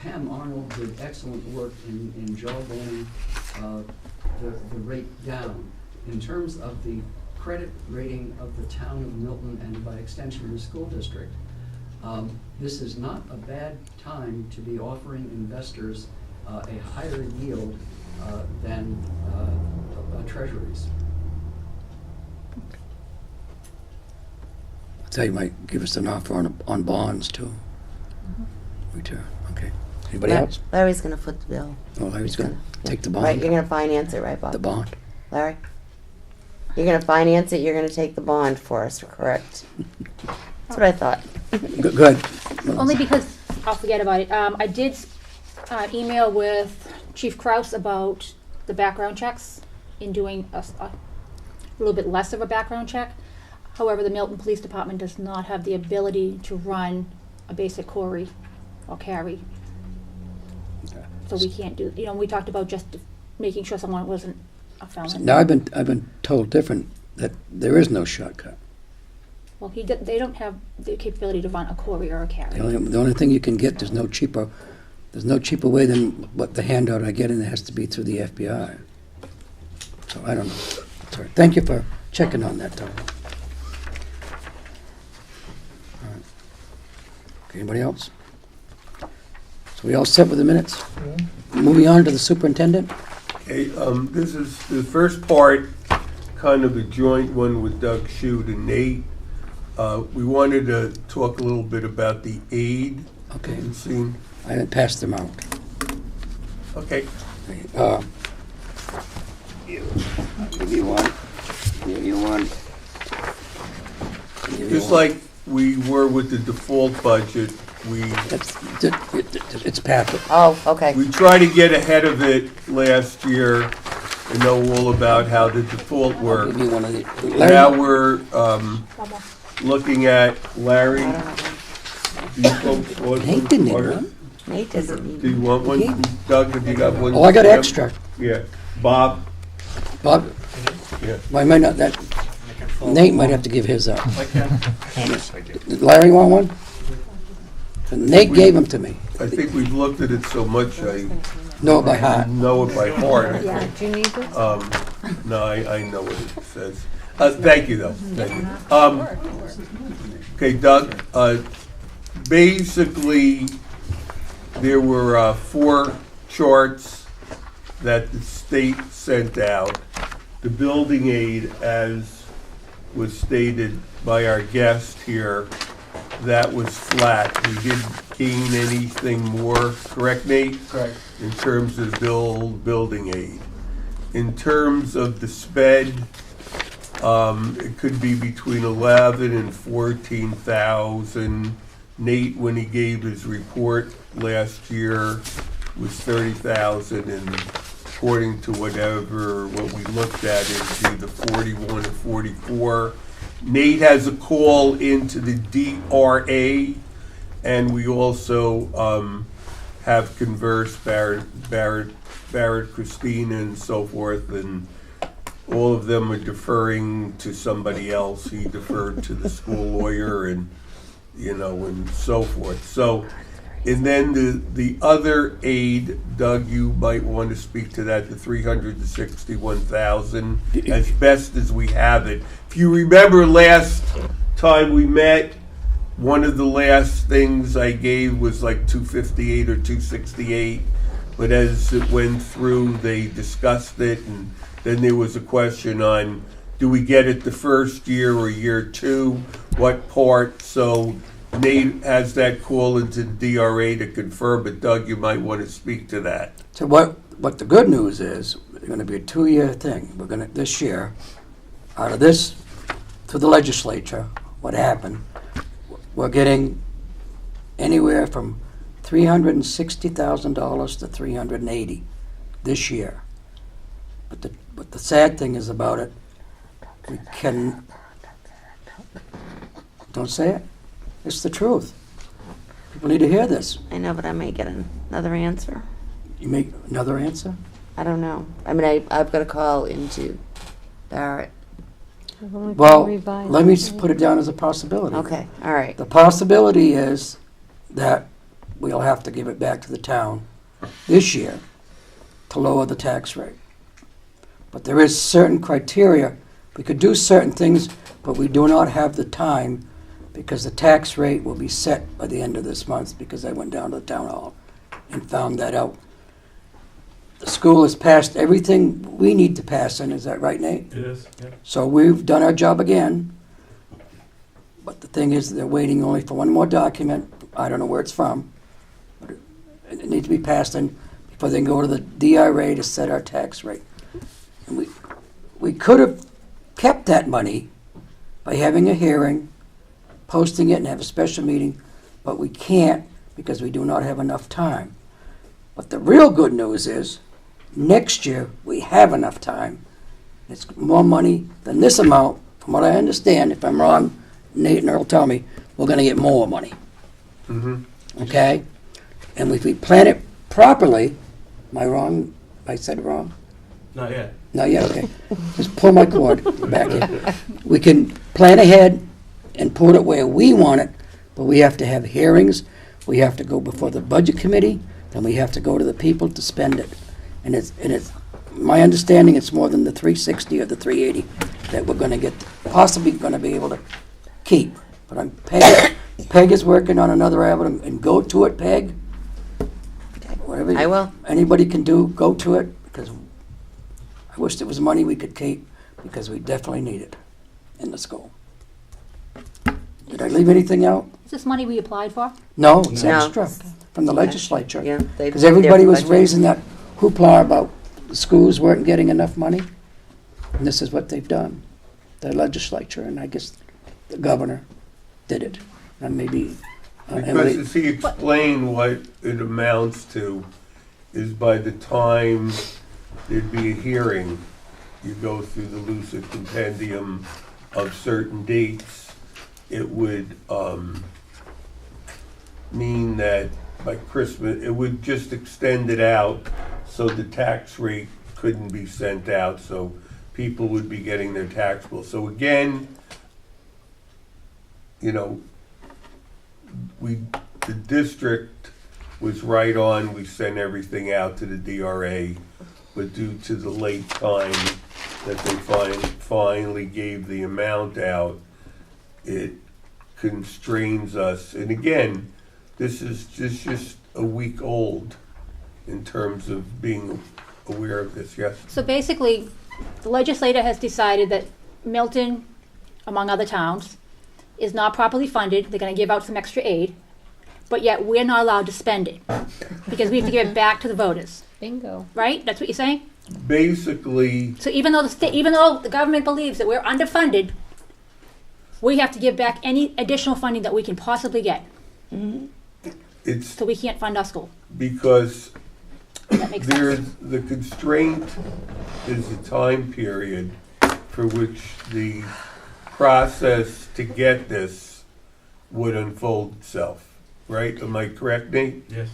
Pam Arnold did excellent work in jawboning the rate down. In terms of the credit rating of the town of Milton and by extension the school district, this is not a bad time to be offering investors a higher yield than treasuries. So you might give us an offer on bonds too. Return, okay. Anybody else? Larry's gonna foot the bill. Oh, Larry's gonna take the Right, you're bond, gonna finance it, right, Bob? the bond. Larry? You're gonna finance it, you're gonna take the bond for us, correct? That's what I thought. Good. Only because, I'll forget about it. I did email with Chief Kraus about the background checks in doing a little bit less of a background check. However, the Milton Police Department does not have the ability to run a basic query or carry. So we can't do, we talked about just making sure someone wasn't a felon. Now, I've been told different, that there is no shortcut. Well, they don't have the capability to run a query or a carry. The only thing you can get, there's no cheaper way than what the handout I get, and it has to be through the FBI. So I don't know. Sorry. Thank you for checking on that, Tom. All right. Okay, anybody else? So we all set with the minutes? Moving on to the superintendent? Okay, this is the first part, kind of a joint one with Doug Shute and Nate. We wanted to talk a little bit about the aid. Okay. Scene. I haven't passed them out. Okay. I'll give you one. Give you one. Give you Just one. like we were with the default budget, It's passed. Oh, okay. we tried to get ahead of it last year and know all about how the default Give worked. me one of the. Now we're One more. looking at Larry. I don't have one. Do you folks want Nate one? didn't need Or- one. Nate doesn't need Do you want one? Okay. Doug, have you got one? Oh, I got Yep. extra. Yeah. Bob? Bob, Yeah. well, I might not, Nate might have to give his up. I can. Yes, I do. Did Larry want one? Nate gave them to me. I think we've looked at it so much, I Know it by heart. know it by heart. Yeah. Do you need this? No, I know what it says. Thank you, though. Thank you. Okay, Doug, basically, there were 4 charts that the state sent out. The building aid, as was stated by our guest here, that was flat. We didn't gain anything more, correct, Nate? Correct. In terms of building aid. In terms of the sped, it could be between 11 and 14,000. Nate, when he gave his report last year, was 30,000, and according to what we looked at, it'd be the 41 or 44. Nate has a call into the DRA, and we also have conversed, Barrett, Christina, and so forth, and all of them are deferring to somebody else. He deferred to the school lawyer, and and so forth. So, and then the other aid, Doug, you might want to speak to that, the 361,000, as best as we have it. If you remember last time we met, one of the last things I gave was like 258 or 268, but as it went through, they discussed it, and then there was a question on, do we get it the first year or year 2? What part? So Nate has that call into the DRA to confirm, but Doug, you might want to speak to that. So what the good news is, it's going to be a 2-year thing. We're going to, this year, out of this, through the legislature, what happened, we're getting anywhere from $360,000 to $380,000 this year. But the sad thing is about it, we can, don't say it, it's the truth. People need to hear this. I know, but I may get another answer. You make another answer? I don't know. I mean, I've got to call into Barrett. Well, let me put it down as a possibility. Okay, all right. The possibility is that we'll have to give it back to the town this year to lower the tax rate. But there is certain criteria. We could do certain things, but we do not have the time because the tax rate will be set by the end of this month because I went down to the town hall and found that out. The school has passed everything we need to pass in, is that right, Nate? It is, yeah. So we've done our job again. But the thing is, they're waiting only for one more document. I don't know where it's from. But it needs to be passed in before they can go to the DRA to set our tax rate. And we could have kept that money by having a hearing, posting it, and have a special meeting, but we can't because we do not have enough time. But the real good news is, next year we have enough time. It's more money than this amount. From what I understand, if I'm wrong, Nate and Earl tell me, we're going to get more money. Okay? And if we plan it properly, am I wrong? I said it wrong? Not yet. Not yet, okay. Just pull my cord back in. We can plan ahead and put it where we want it, but we have to have hearings. We have to go before the budget committee, then we have to go to the people to spend it. And it's my understanding it's more than the 360 or the 380 that we're going to get, possibly going to be able to keep. But Peg is working on another avenue, and go to it, Peg. Whatever I will. anybody can do, go to it, because I wish there was money we could keep, because we definitely need it in the school. Did I leave anything out? Is this money we applied for? No, it's No. extra from the legislature. Yeah, they. Because everybody was budget. raising that hoopla about the schools weren't getting enough money. And this is what they've done. The legislature, and I guess the governor did it. And maybe Because Emily. as he explained what it amounts to is by the time there'd be a hearing, you go through the lucid compendium of certain dates, it would mean that by Christmas, it would just extend it out so the tax rate couldn't be sent out, so people would be getting their tax bill. So again, you know, the district was right on, we sent everything out to the DRA, but due to the late time that they finally gave the amount out, it constrains us. And again, this is just a week old in terms of being aware of this, yes? So basically, the legislator has decided that Milton, among other towns, is not properly funded. They're going to give out some extra aid, but yet we're not allowed to spend it because we have to give it back to the voters. Bingo. Right? That's what you're saying? Basically, So even though even though the government believes that we're underfunded, we have to give back any additional funding that we can possibly get. it's So we can't fund our school. because That makes there's, sense. the constraint is the time period for which the process to get this would unfold itself, right? Am I correct, Nate? Yes.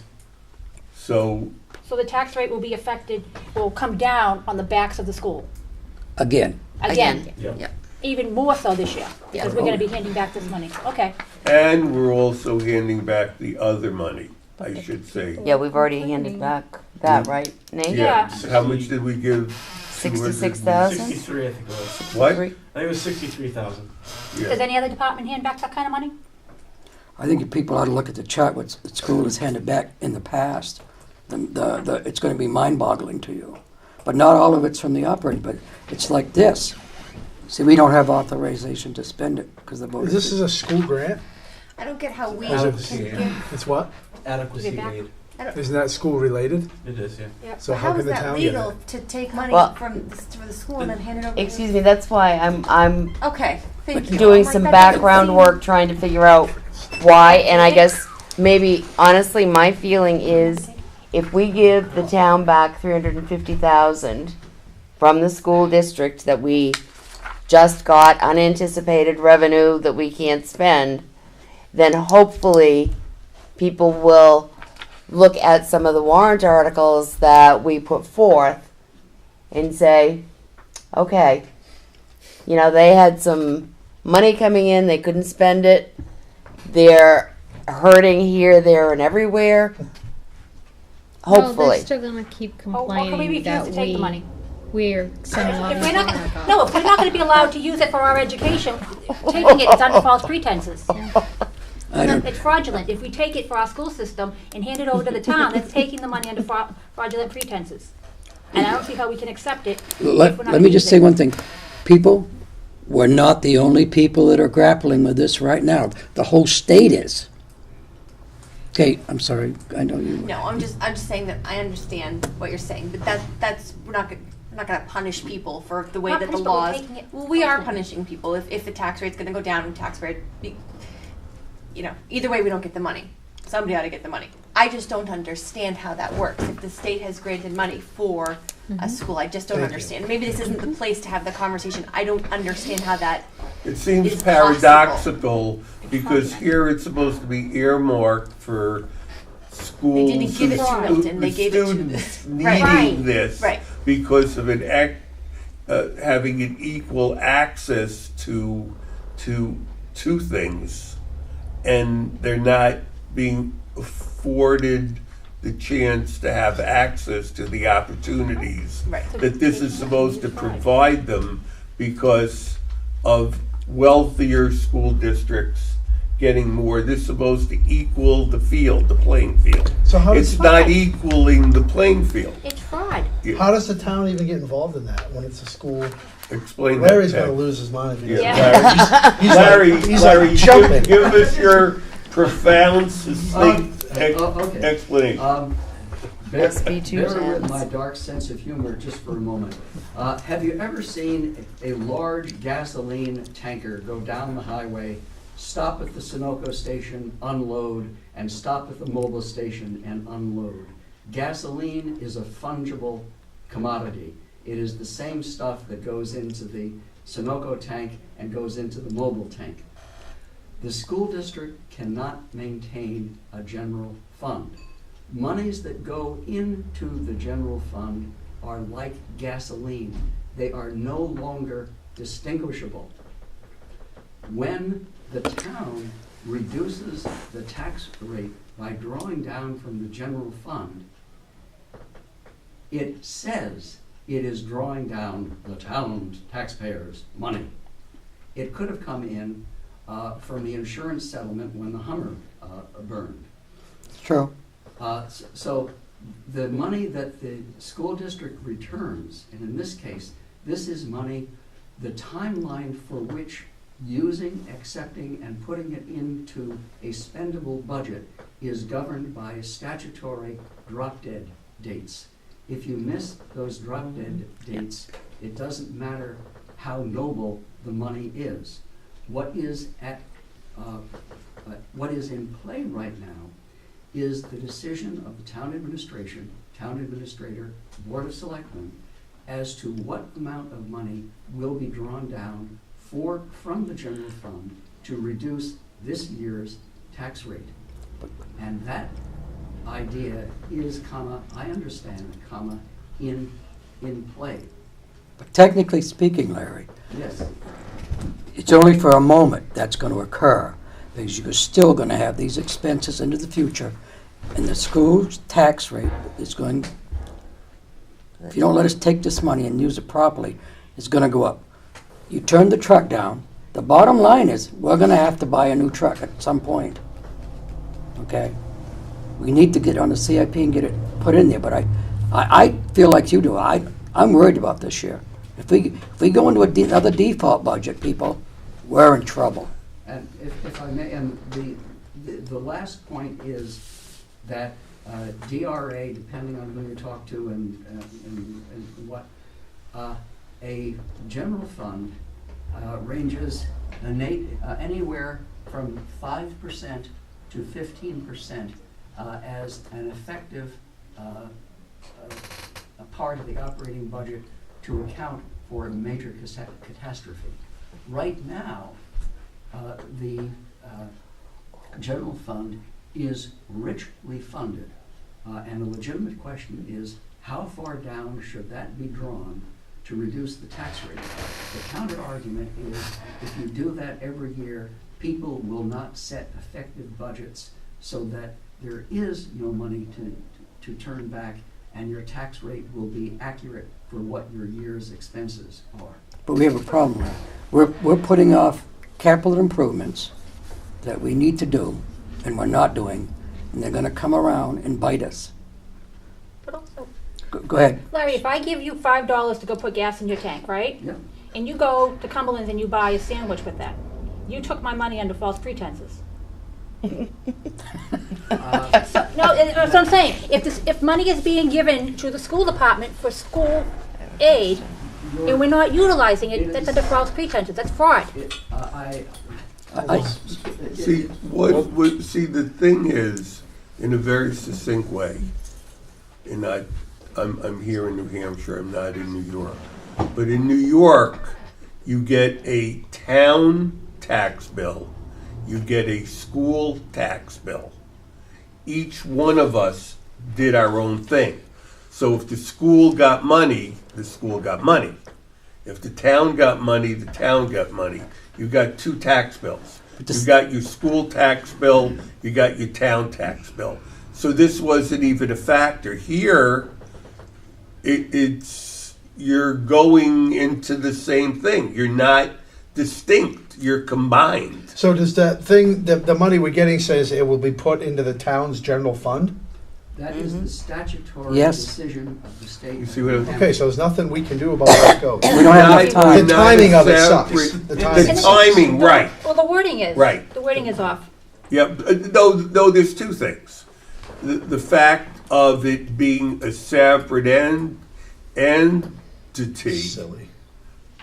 So, So the tax rate will be affected, will come down on the backs of the school. Again, Again. Yep. Even more so this year, because we're going to be handing back this money. Okay. and we're also handing back the other money, I should say. Yeah, we've already handed back that, right, Nate? Yeah. How much did we give? 66,000? 63, I think it was. What? I think it was 63,000. Does Yeah. any other department hand back that kind of money? I think people ought to look at the chart, what the school has handed back in the past. It's going to be mind-boggling to you. But not all of it's from the operating, but it's like this. See, we don't have authorization to spend it because the voters. This is a school grant? I don't get how we Or is can it- give. It's what? Adequacy Give it back. aid. Isn't that school related? It is, yeah. So But how how can is the that town get legal it? to take money Well- for the school and then hand it over? to Excuse me, that's why I'm Okay, thank you. doing I'm like, some that doesn't background seem- work trying to figure out why, and I guess maybe, honestly, my feeling is if we give the town back 350,000 from the school district that we just got unanticipated revenue that we can't spend, then hopefully people will look at some of the warrant articles that we put forth and say, okay, you know, they had some money coming in, they couldn't spend it, they're hurting here, there, and everywhere. Well, Hopefully. they're still gonna keep Well, can we complaining refuse that to take the money? we're sending a lot If of we're not, money. gonna- no, if we're not gonna be allowed to use it for our education, taking it is under false pretenses. I don't, It's fraudulent. If we take it for our school system and hand it over to the town, that's taking the money under fraudulent pretenses. And I don't see how we can accept it. if we're not let me just say using it. one thing. People, we're not the only people that are grappling with this right now. The whole state is. Kate, I'm sorry, I know you. No, I'm just saying that I understand what you're saying, but that's we're not gonna punish people for the way Not that the punish, but we're laws. taking it Well, we are punishment. punishing people if the tax rate's gonna go down and tax rate. You know, either way, we don't get the money. Somebody ought to get the money. I just don't understand how that works. If the state has granted money for a school, I just don't Thank you. understand. Maybe this isn't the place to have the conversation. I don't understand how that. It seems It's paradoxical because here it's supposed to be earmarked for schools didn't give it to and Milton, they gave it to students the- Right. needing this Right. because of having an equal access to things, and they're not being afforded the chance to have access to the opportunities Right. that this is supposed to provide them because of wealthier school districts getting more. This is supposed to equal the playing field. So how does, It's not equaling the playing field. It's fraud. how does the town even get involved in that when it's a school? Explain that. Larry's Ted. gonna lose his mind. because- Yeah, He's Larry, like- he's Larry, like jumping. give us your profound, succinct Okay. explanation. Must be two Bear with cents. my dark sense of humor just for a moment. Have you ever seen a large gasoline tanker go down the highway, stop at the Sunoco station, unload, and stop at the mobile station and unload? Gasoline is a fungible commodity. It is the same stuff that goes into the Sunoco tank and goes into the mobile tank. The school district cannot maintain a general fund. Monies that go into the general fund are like gasoline. They are no longer distinguishable. When the town reduces the tax rate by drawing down from the general fund, it says it is drawing down the town's taxpayers' money. It could have come in from the insurance settlement when the Hummer burned. It's true. So the money that the school district returns, and in this case, this is money, the timeline for which using, accepting, and putting it into a spendable budget is governed by statutory drop-dead dates. If you miss those drop-dead dates, it doesn't matter how noble the money is. What is in play right now is the decision of the town administration, town administrator, board of selectmen, as to what amount of money will be drawn down from the general fund to reduce this year's tax rate. And that idea is, I understand, in play. But technically speaking, Larry, Yes. it's only for a moment that's going to occur, because you're still going to have these expenses into the future, and the school's tax rate is going, if you don't let us take this money and use it properly, it's going to go up. You turn the truck down, the bottom line is, we're going to have to buy a new truck at some point. Okay? We need to get on the CIP and get it put in there, but I feel like you do. I'm worried about this year. If we go into another default budget, people, we're in trouble. And if I may, and the last point is that DRA, depending on who you talk to and what, a general fund ranges anywhere from 5% to 15% as an effective a part of the operating budget to account for a major catastrophe. Right now, the general fund is richly funded. And a legitimate question is, how far down should that be drawn to reduce the tax rate? The counter argument is, if you do that every year, people will not set effective budgets so that there is no money to turn back, and your tax rate will be accurate for what your year's expenses are. But we have a problem. We're putting off capital improvements that we need to do, and we're not doing, and they're gonna come around and bite us. But also, Go ahead. Larry, if I give you $5 to go put gas in your tank, right? Yeah. And you go to Cumberland's and you buy a sandwich with that, you took my money under false pretenses. No, that's what I'm saying. If money is being given to the school department for school aid, and we're not utilizing it, that's under false pretenses. That's fraud. See, see, the thing is, in a very succinct way, and I'm here in New Hampshire, I'm not in New York, but in New York, you get a town tax bill, you get a school tax bill. Each one of us did our own thing. So if the school got money, the school got money. If the town got money, the town got money. You got two tax bills. You got your school tax bill, you got your town tax bill. So this wasn't even a factor. Here, it's you're going into the same thing. You're not distinct, you're combined. So does that thing, the money we're getting says it will be put into the town's general fund? That is the statutory Yes. decision of the state. You see what I'm Okay, so there's nothing we can do about where it goes. We don't have enough time. The timing of it sucks. Separate- The The timing. timing, right. Well, the wording is. Right. The wording is off. Yeah, no, there's two things. The fact of it being a separate entity, Silly.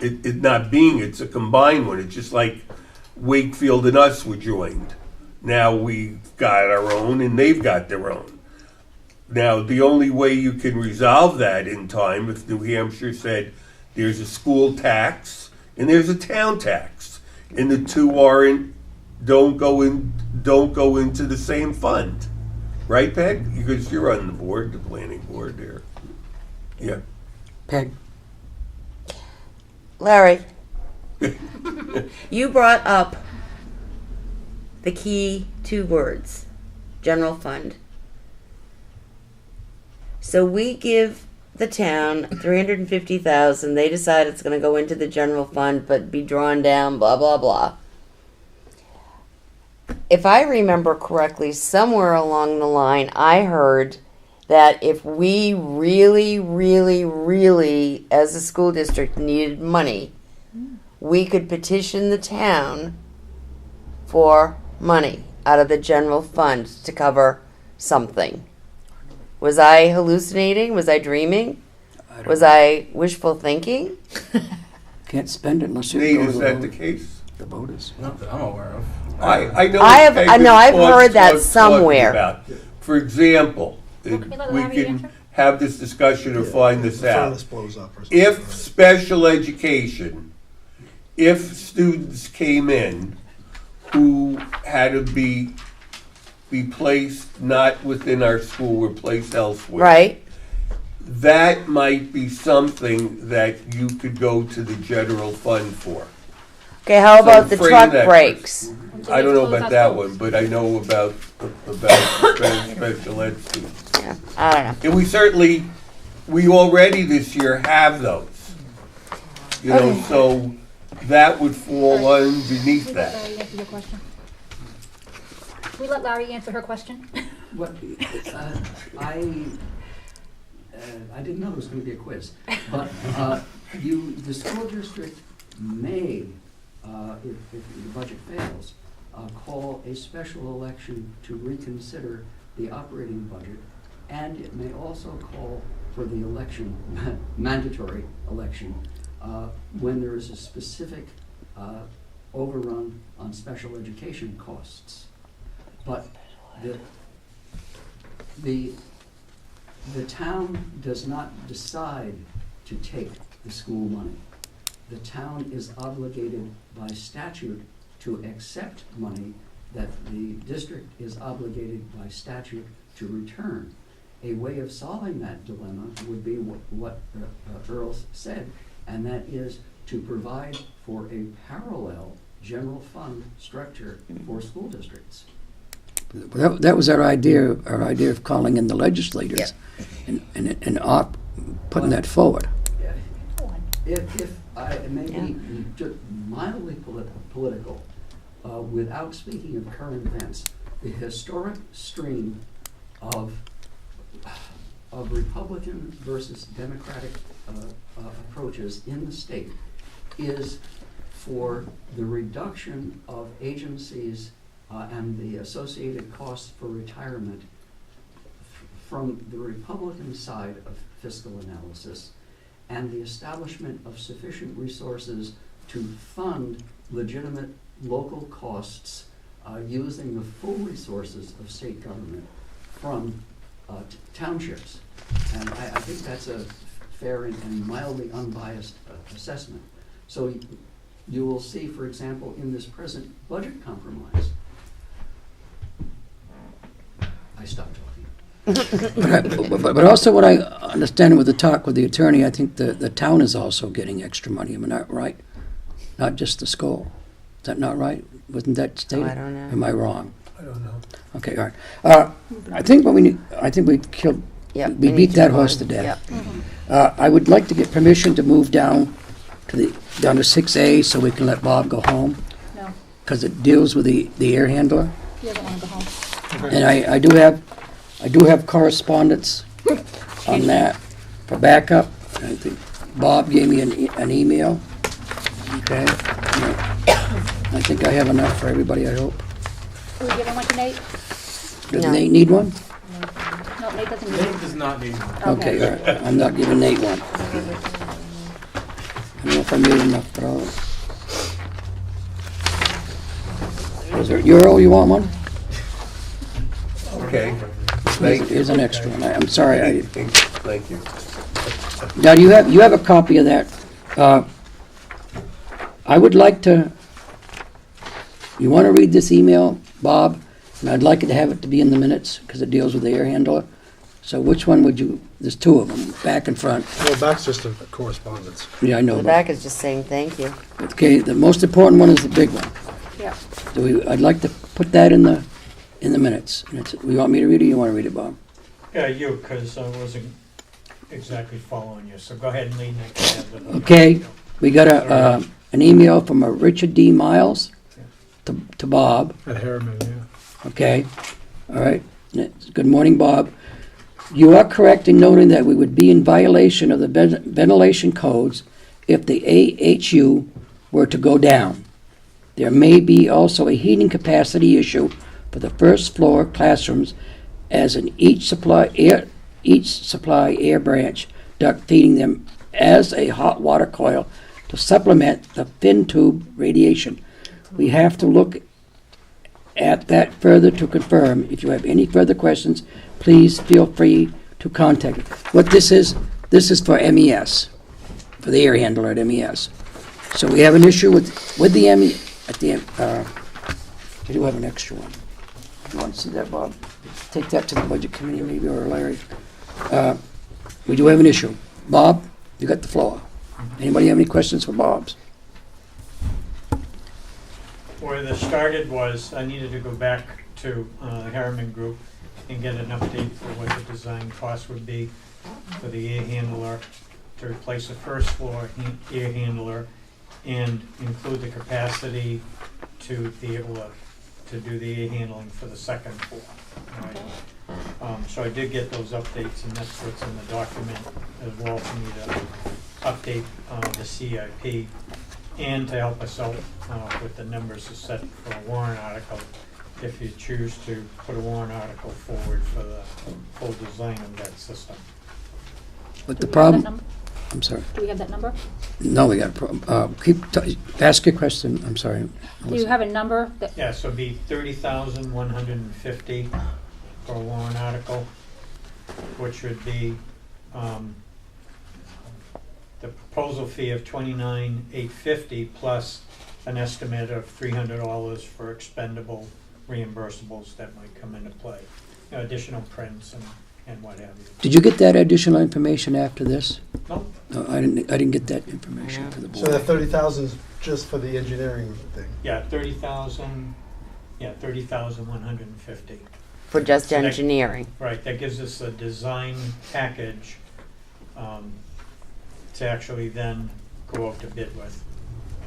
it not being, it's a combined one. It's just like Wakefield and us were joined. Now we've got our own and they've got their own. Now, the only way you can resolve that in time, if New Hampshire said there's a school tax and there's a town tax, and the two don't go into the same fund, right, Peg? Because you're on the board, the planning board there. Yeah. Peg. Larry, you brought up the key two words, general fund. So we give the town $350,000. They decide it's going to go into the general fund, but be drawn down. Blah blah blah. If I remember correctly, somewhere along the line, I heard that if we really, really, really, as a school district, needed money, we could petition the town for money out of the general fund to cover something. Was I hallucinating? Was I dreaming? Was I wishful thinking? Can't spend it unless you Nate, go to is the that vote. the case? The voters. Not that I'm aware of. I know. I have- Peg I know, is I've heard that talking somewhere. about. For example, Well, can we let we Larry can answer? have this discussion or find this The out. furnace blows up or something. If special education, if students came in who had to be placed not within our school, were placed elsewhere. Right? That might be something that you could go to the general fund for. Okay, how So about the frame truck that- brakes? I don't know about that one, but I know about special ed students. Yeah, I don't know. And we already this year have those. You know, Okay. so that would fall underneath Can we let that. Larry answer your question? Can we let Larry answer her question? What, I didn't know there was going to be a quiz, but the school district may, if the budget fails, call a special election to reconsider the operating budget, and it may also call for the election, mandatory election, when there is a specific overrun on special education costs. But the town does not decide to take the school money. The town is obligated by statute to accept money that the district is obligated by statute to return. A way of solving that dilemma would be what Earl said, and that is to provide for a parallel general fund structure for school districts. That was our idea of calling in the legislators and putting that forward. If I may be just mildly political, without speaking of current events, the historic stream of Republican versus Democratic approaches in the state is for the reduction of agencies and the associated costs for retirement from the Republican side of fiscal analysis, and the establishment of sufficient resources to fund legitimate local costs using the full resources of state government from townships. And I think that's a fair and mildly unbiased assessment. So you will see, for example, in this present budget compromise, I stopped talking. But also what I understand with the talk with the attorney, I think the town is also getting extra money. Am I not right? Not just the school. Is that not right? Wasn't that stated? I don't know. Am I wrong? I don't know. Okay, all right. I think we killed. Yep, We need beat to that move horse on. to death. Yep. I would like to get permission to move down to 6A so we can let Bob go home No, because it deals with the air handler. he doesn't want to go home. And I do have correspondence on that for backup. I think Bob gave me an email. Okay. I think I have enough for everybody, I hope. Are we giving one to Nate? Does No. Nate need one? No, Nate doesn't need Nate one. does not need one. Okay, all right. I'm not giving Nate one. I don't know if I made enough, but I'll... Is there, Euro, you want one? Okay, thank you. Here's an extra one. I'm sorry. Thank you. Now, you have a copy of that. I would like to, you want to read this email, Bob? And I'd like it to have it to be in the minutes because it deals with the air handler. So which one would you, there's two of them, back and front. Well, that's just a correspondence. Yeah, I know. The but- back is just saying thank you. Okay, the most important one is the big one. Yeah. I'd like to put that in the minutes. You want me to read it or you want to read it, Bob? Yeah, you, because I wasn't exactly following you, so go ahead and lead me. Okay, we got an email from a Richard D. Miles to Bob. At Harriman, yeah. Okay, all right. Good morning, Bob. You are correct in noting that we would be in violation of the ventilation codes if the AHU were to go down. There may be also a heating capacity issue for the first floor classrooms, as in each supply air branch duct feeding them as a hot water coil to supplement the fin tube radiation. We have to look at that further to confirm. If you have any further questions, please feel free to contact us. What this is for MES, for the air handler at MES. So we have an issue with the MES. I do have an extra one. You want to see that, Bob? Take that to the budget committee maybe, or Larry. We do have an issue. Bob, you got the floor. Anybody have any questions for Bob's? Where this started was I needed to go back to the Harriman Group and get an update for what the design cost would be for the air handler, to replace the first floor air handler and include the capacity to be able to do the air handling for the second floor. Right? So I did get those updates, and that's what's in the document as well for me to update the CIP and to help us out with the numbers to set for a warrant article if you choose to put a warrant article forward for the full design of that system. But Do the we have that problem, number? I'm sorry. Do we have that number? No, we got a problem. Ask your question. I'm sorry. Do you have a number that, Yeah, so it'd be 30,150 for a warrant article, which would be the proposal fee of $29,850 plus an estimate of $300 for expendable reimbursables that might come into play. You know, additional prints and what have you. Did you get that additional information after this? No, No, I didn't get that information for the So that board. 30,000 is just for the engineering thing? yeah, 30,000, yeah, 30,150. For just So that- engineering. Right, that gives us a design package to actually then go out to bid with.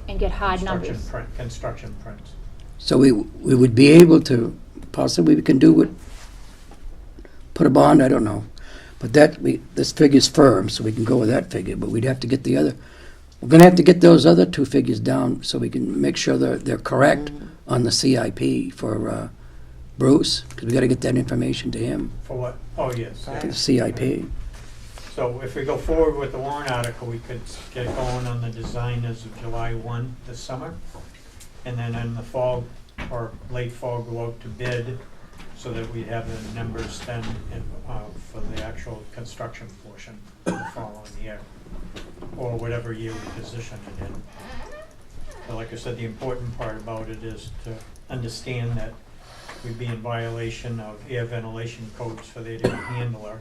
And get hard Construction numbers. Construction prints. So we would be able to, possibly we can do what, put a bond, I don't know. But this figure's firm, so we can go with that figure, but we'd have to get we're gonna have to get those other two figures down so we can make sure they're correct on the CIP for Bruce, because we gotta get that information to him, For what? Oh, yes. to the CIP. So if we go forward with the warrant article, we could get going on the design as of July 1 this summer. And then in the fall or late fall, go out to bid so that we have the numbers then for the actual construction portion of the following year. Or whatever year we position it in. But like I said, the important part about it is to understand that we'd be in violation of air ventilation codes for the air handler.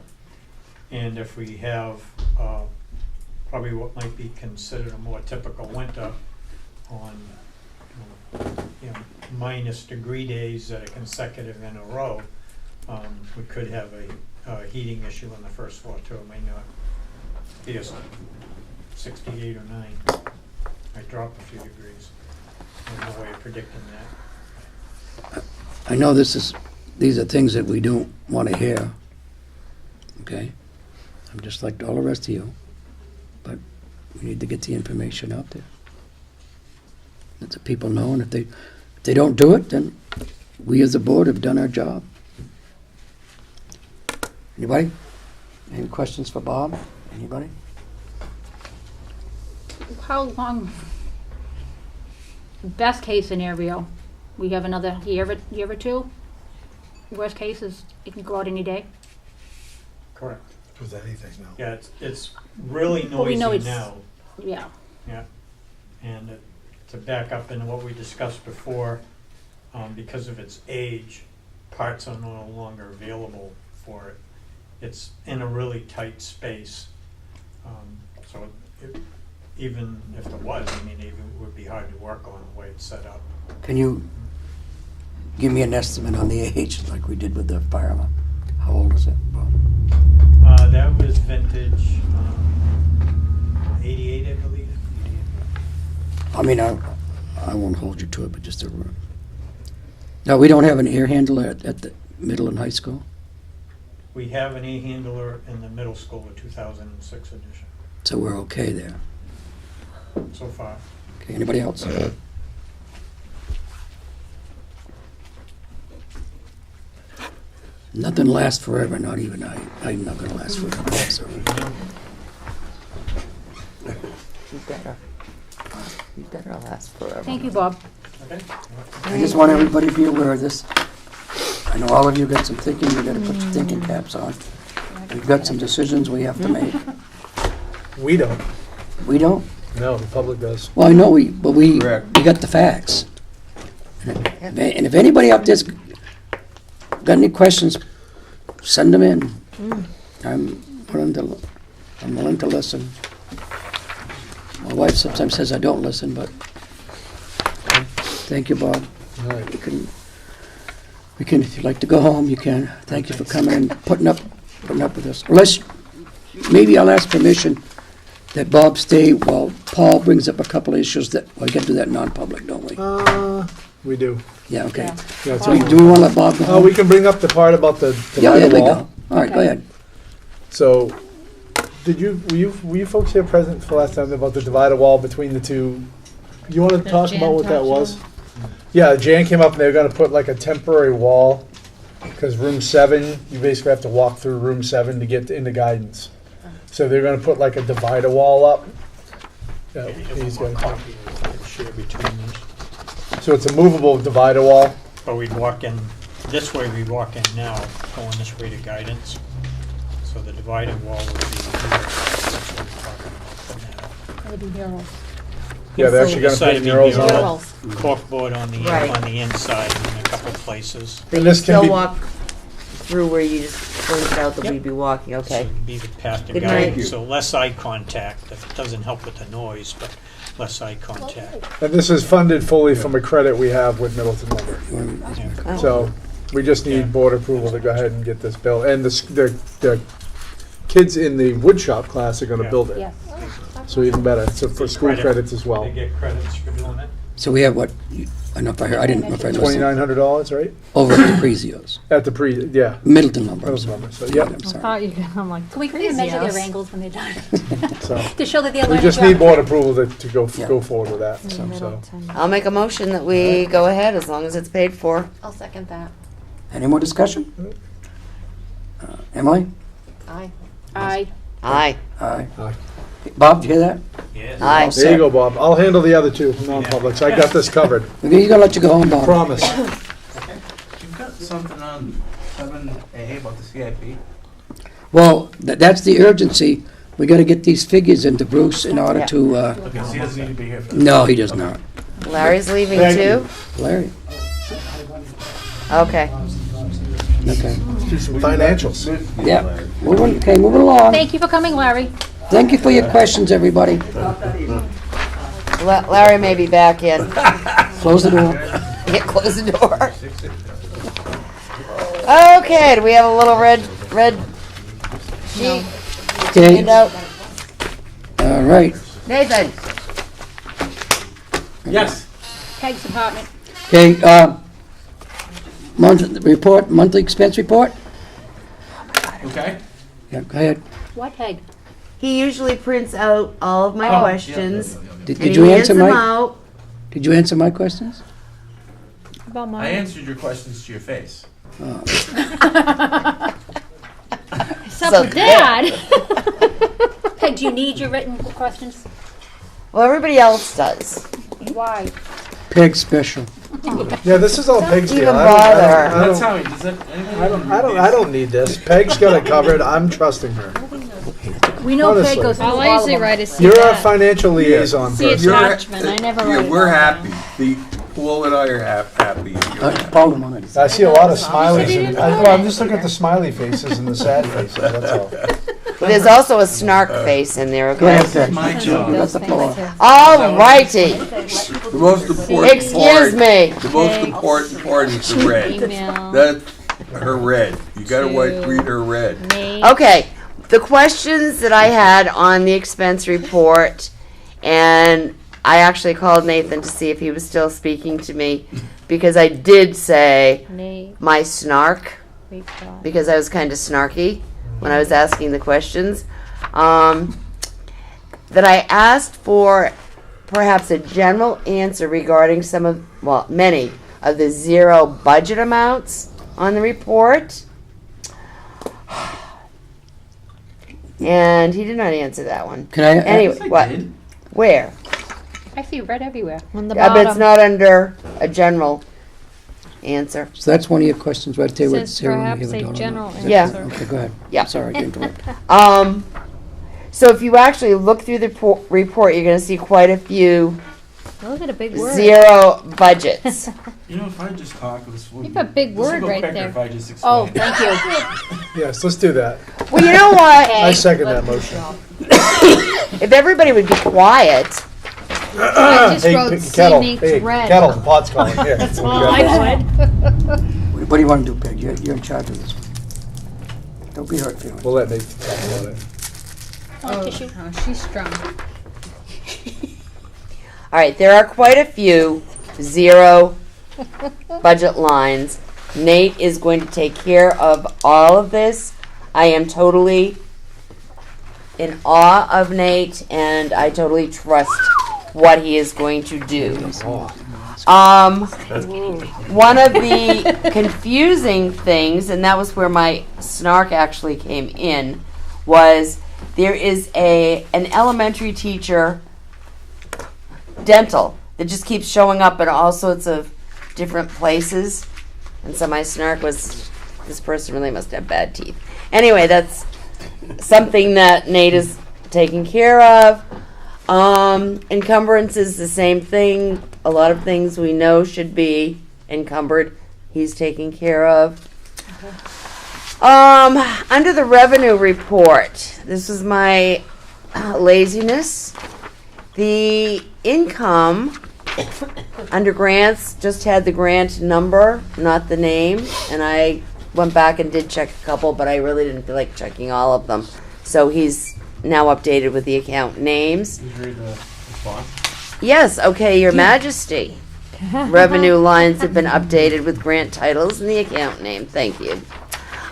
And if we have probably what might be considered a more typical winter on minus degree days that are consecutive in a row, we could have a heating issue on the first floor too. It may not be a 68 or 9. Might drop a few degrees. There's no way of predicting that. I know these are things that we don't want to hear, okay? I'm just like all the rest of you, but we need to get the information out there. Let the people know, and if they don't do it, then we as a board have done our job. Anybody? Any questions for Bob? Anybody? How long, best case scenario, we have another year or two? Worst case is it can go out any day? Correct. With anything now. Yeah, it's really Well, we know noisy it's- now. Yeah. Yeah, and to back up into what we discussed before, because of its age, parts are no longer available for it. It's in a really tight space, so even if there was, I mean, it would be hard to work on the way it's set up. Can you give me an estimate on the age, like we did with the fire alarm? How old is it, Bob? That was vintage 88, I believe. I mean, I won't hold you to it, but just a... No, we don't have an air handler at the middle and high school? We have an A-handler in the middle school, the 2006 edition, So we're okay there. so far. Okay, anybody else? Nothing lasts forever, not even I. I'm not gonna last forever, so. You better last forever. Thank you, Bob. Okay? I just want everybody to be aware of this. I know all of you got some thinking, you gotta put your thinking caps on. We've got some decisions we have to make. We don't. We don't? No, the public does. Well, I know but we Correct. got the facts. And if anybody out there's got any questions, send them in. I'm willing to listen. My wife sometimes says I don't listen, but thank you, Bob. All right. We can, if you'd like to go home, you can. Thank you for coming and putting up with us. Unless, maybe I'll ask permission that Bob stay while Paul brings up a couple of issues that, we got to do that non-public, don't we? We do. Yeah, okay. Yeah. Yeah, Do we want to let Bob go Oh, home? we can bring up the part about the Yeah, there divided we wall. go. All right, go ahead. So, were you folks here present for last time about the divided wall between the two? You want to That talk Jan about what that talked was? Yeah, Jan came up and they were gonna put like a temporary wall, because room 7, you basically have to walk through room 7 to get into guidance. So they're gonna put like a divider wall up. Yeah, he's One gonna- copy we could share between us. So it's a movable divider wall. But we'd walk in, this way we walk in now, going this way to guidance. So the divided wall would be here. That's what we're talking about, putting that Maybe murals. Yeah, they're actually gonna Side put of the murals on it. Murals. Corkboard on Right. the inside in a couple places. But And you this can still be- walk through where you just pointed out that Yep. we'd be walking, So okay. it'd be the path to Good guide. night. So less eye contact. That doesn't help with the noise, but less eye contact. And this is funded fully from a credit we have with Middleton Lumber. Oh. So we just need board approval to go ahead and get this built. And the kids in the wood shop class are gonna Yeah. build it. Yes. So even better. So for school Credit. credits as well. They get credits for doing it. So we have what, I don't know if I heard, I didn't know if I listened. $2,900, right? Over at the Prezios. At the yeah. Middleton Lumber. I'm Middleton sorry. Lumber, so, yep. I'm I sorry. thought you, I'm like, Can we come and measure Prezios. their angles when they're done? So To show that they're we learning. just need geometry. board approval to go Yeah. go forward with that. So. Middleton. I'll make a motion that we go ahead as long as it's paid for. I'll second that. Any more discussion? Emily? Aye. Aye. Aye. Aye. Aye. Bob, did you hear that? Yes. Aye. All There you set. go, Bob. I'll handle the other two non-publics. I got this covered. He's gonna let you go home, Bob. Promise. You've got something on 7A about the CIP? Well, that's the urgency. We gotta get these figures into Bruce in order Yeah. to, Okay, so he doesn't need to be here for that. no, he does not. Larry's leaving Thank too? Larry? Okay. Okay. Do some financials. Yeah. Moving along. Thank you for coming, Larry. Thank you for your questions, everybody. Larry may be back in. Close the door. Yeah, close the door. Okay, do we have a little red sheet Okay, handout? all right. Nathan? Yes. Peg's apartment. Okay, monthly expense report? Okay. Yeah, go ahead. What Peg? He usually prints out all of my Oh, questions. Did And you he answer hands them my, out. did you answer my questions? About I mine. answered your questions to your face. Except So for Dad. Peg, do you need your written questions? Well, everybody else does. Why? Peg special. Yeah, this is all Peg's Even deal. bother. That's how he does it. I don't need this. Peg's got it covered. I'm trusting her. We know Honestly. Peg goes through All all I of usually them. write is see You're our that. financial liaison See person. attachment, I never write it We're all down. happy. Paul and I are happy. Paul Lamont. I see a lot of smileys. I'm just looking at the smiley faces and the sad faces, that's all. There's also a snark face in there, Go ahead, okay? Peg. My job. That's the floor. All righty. The most important Excuse part, me. the most important part is the red. Email. That's her red. You gotta To- read her red. Nate. Okay, the questions that I had on the expense report, and I actually called Nathan to see if he was still speaking to me, because I did say Nate. my snark, Reply. because I was kind of snarky when I was asking the questions. That I asked for perhaps a general answer regarding some of, well, many of the zero budget amounts on the report. And he did not answer that one. Can I, Anyway, what? Where? I see red everywhere. On the I bet it's bottom. not under a general answer. so that's one of your questions right there with Says zero and perhaps you a don't know. general Is that- Yeah. answer. Okay, go ahead. Yeah. Sorry to interrupt. So if you actually look through the report, you're gonna see quite a few Look at a big word. zero budgets. You know, if I just talk, this would You put a big this would word go right quicker there. If I just explain. Oh, thank you. Yes, let's do that. Well, you know what? I second that motion. If everybody would be quiet. I just Hey, wrote Kettle, Nate's hey, red. Kettle, the pot's calling, here. That's all I would. What do you want to do, Peg? You're in charge of this one. Don't be hurt feelings. We'll let Nate talk about it. Oh, tissue. Oh, she's strong. All right, there are quite a few zero budget lines. Nate is going to take care of all of this. I am totally in awe of Nate, and I totally trust what he is going to do. One of the confusing things, and that was where my snark actually came in, was there is an elementary teacher, dental, that just keeps showing up in all sorts of different places. And so my snark was, this person really must have bad teeth. Anyway, that's something that Nate is taking care of. Encumbrance is the same thing. A lot of things we know should be encumbered, he's taking care of. Under the revenue report, this is my laziness. The income under grants just had the grant number, not the name, and I went back and did check a couple, but I really didn't feel like checking all of them. So he's now updated with the account names. Did you read the response? Yes, okay, Your Majesty. Revenue lines have been updated with grant titles and the account name. Thank you.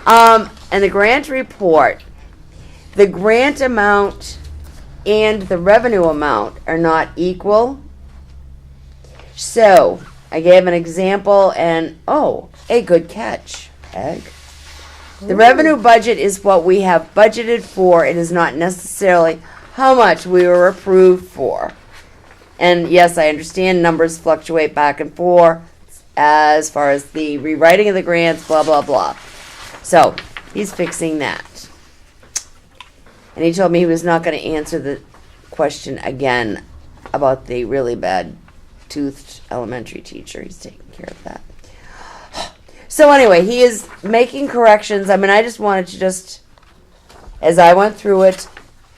And the grant report, the grant amount and the revenue amount are not equal. So, I gave an example and, a good catch, Egg. The revenue budget is what we have budgeted for. It is not necessarily how much we were approved for. And yes, I understand numbers fluctuate back and forth as far as the rewriting of the grants, blah, blah, blah. So, he's fixing that. And he told me he was not going to answer the question again about the really bad toothed elementary teacher. He's taking care of that. So anyway, he is making corrections. I mean, I just wanted to as I went through it,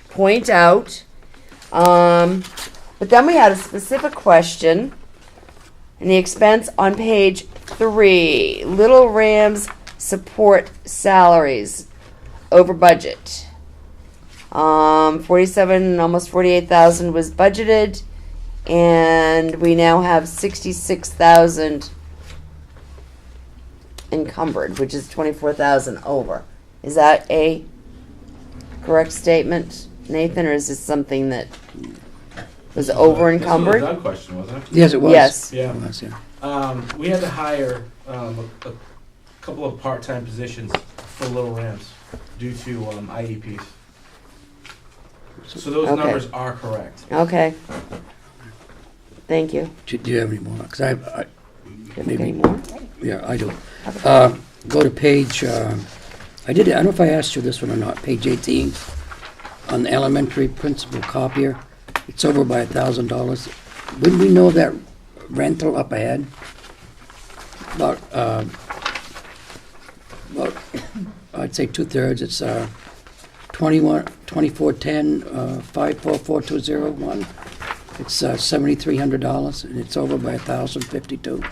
point out. But then we had a specific question. And the expense on page 3. Little Rams support salaries over budget. 47, almost 48,000 was budgeted. And we now have 66,000 encumbered, which is 24,000 over. Is that a correct statement, Nathan, or is this something that was over encumbered? This was a Doug question, wasn't it? Yes, it was. Yes. Yeah. It was, yeah. We had to hire a couple of part-time positions for Little Rams due to IEPs. So those Okay. numbers are correct. Okay. Thank you. Do you have any more? Because I Do you have maybe- any more? yeah, I do. Go to page, I don't know if I asked you this one or not, page 18, on the elementary principal copier. It's over by $1,000. Wouldn't we know that rental up ahead? About, I'd say 2/3. It's 2410 544201. It's $7,300, and it's over by $1,052.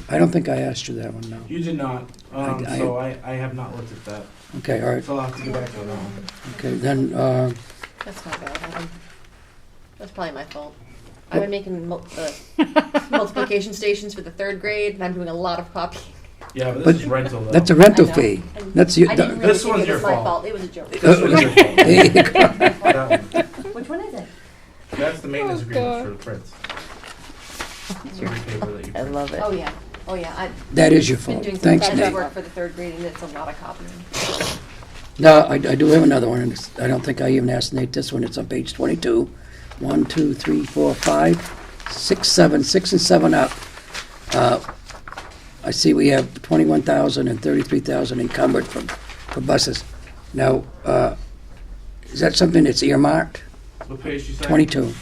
I don't think I asked you that one, no. You did not, I- so I have not looked at that. Okay, all right. So I'll have to go back to that one. Okay, then, That's my bad. That's probably my fault. I've been making multiplication stations for the 3rd grade, and I'm doing a lot of copying. Yeah, but But this is rental though. that's a rental I know. fee. And That's you. I didn't really This think one's it your was my fault. fault. It was a joke. This one's your fault. There you go. That one. Which one is it? That's the maintenance agreement for the prints. It's every paper that you I print. love it. Oh, yeah. Oh, yeah. I've That is your been fault. doing some Thanks, census Nate. work for the 3rd grade, and it's a lot of copying. Now, I do have another one, and I don't think I even asked Nate this one. It's on page 22. 1, 2, 3, 4, 5, 6, 7, 6 and 7 up. I see we have 21,000 and 33,000 encumbered for buses. Now, is that something that's earmarked? What page you say? 22.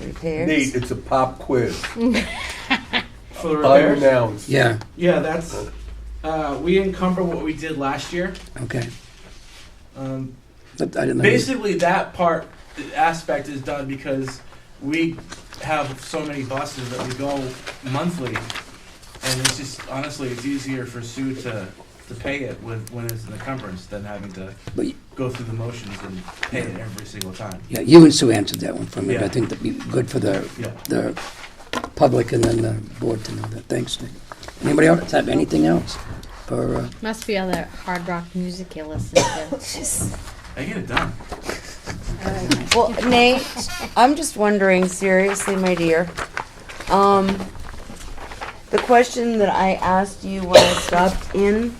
Repairs? Nate, it's a pop quiz. For the repairs? Unannounced. Yeah, Yeah, that's, we encumber what we did last year. okay. Um, But I didn't know. Basically, that aspect is done because we have so many buses that we go monthly, and it's just, honestly, it's easier for Sue to pay it when it's an encumbrance than having to But, go through the motions and pay it every single time. yeah, you and Sue answered that one for me. Yeah. I think that'd be good for the Yeah. public and then the board to know that. Thanks, Nick. Anybody else have anything else? For, Must be all that hard rock music you listen to. I get it done. Well, Nate, I'm just wondering, seriously, my dear, the question that I asked you when I stopped in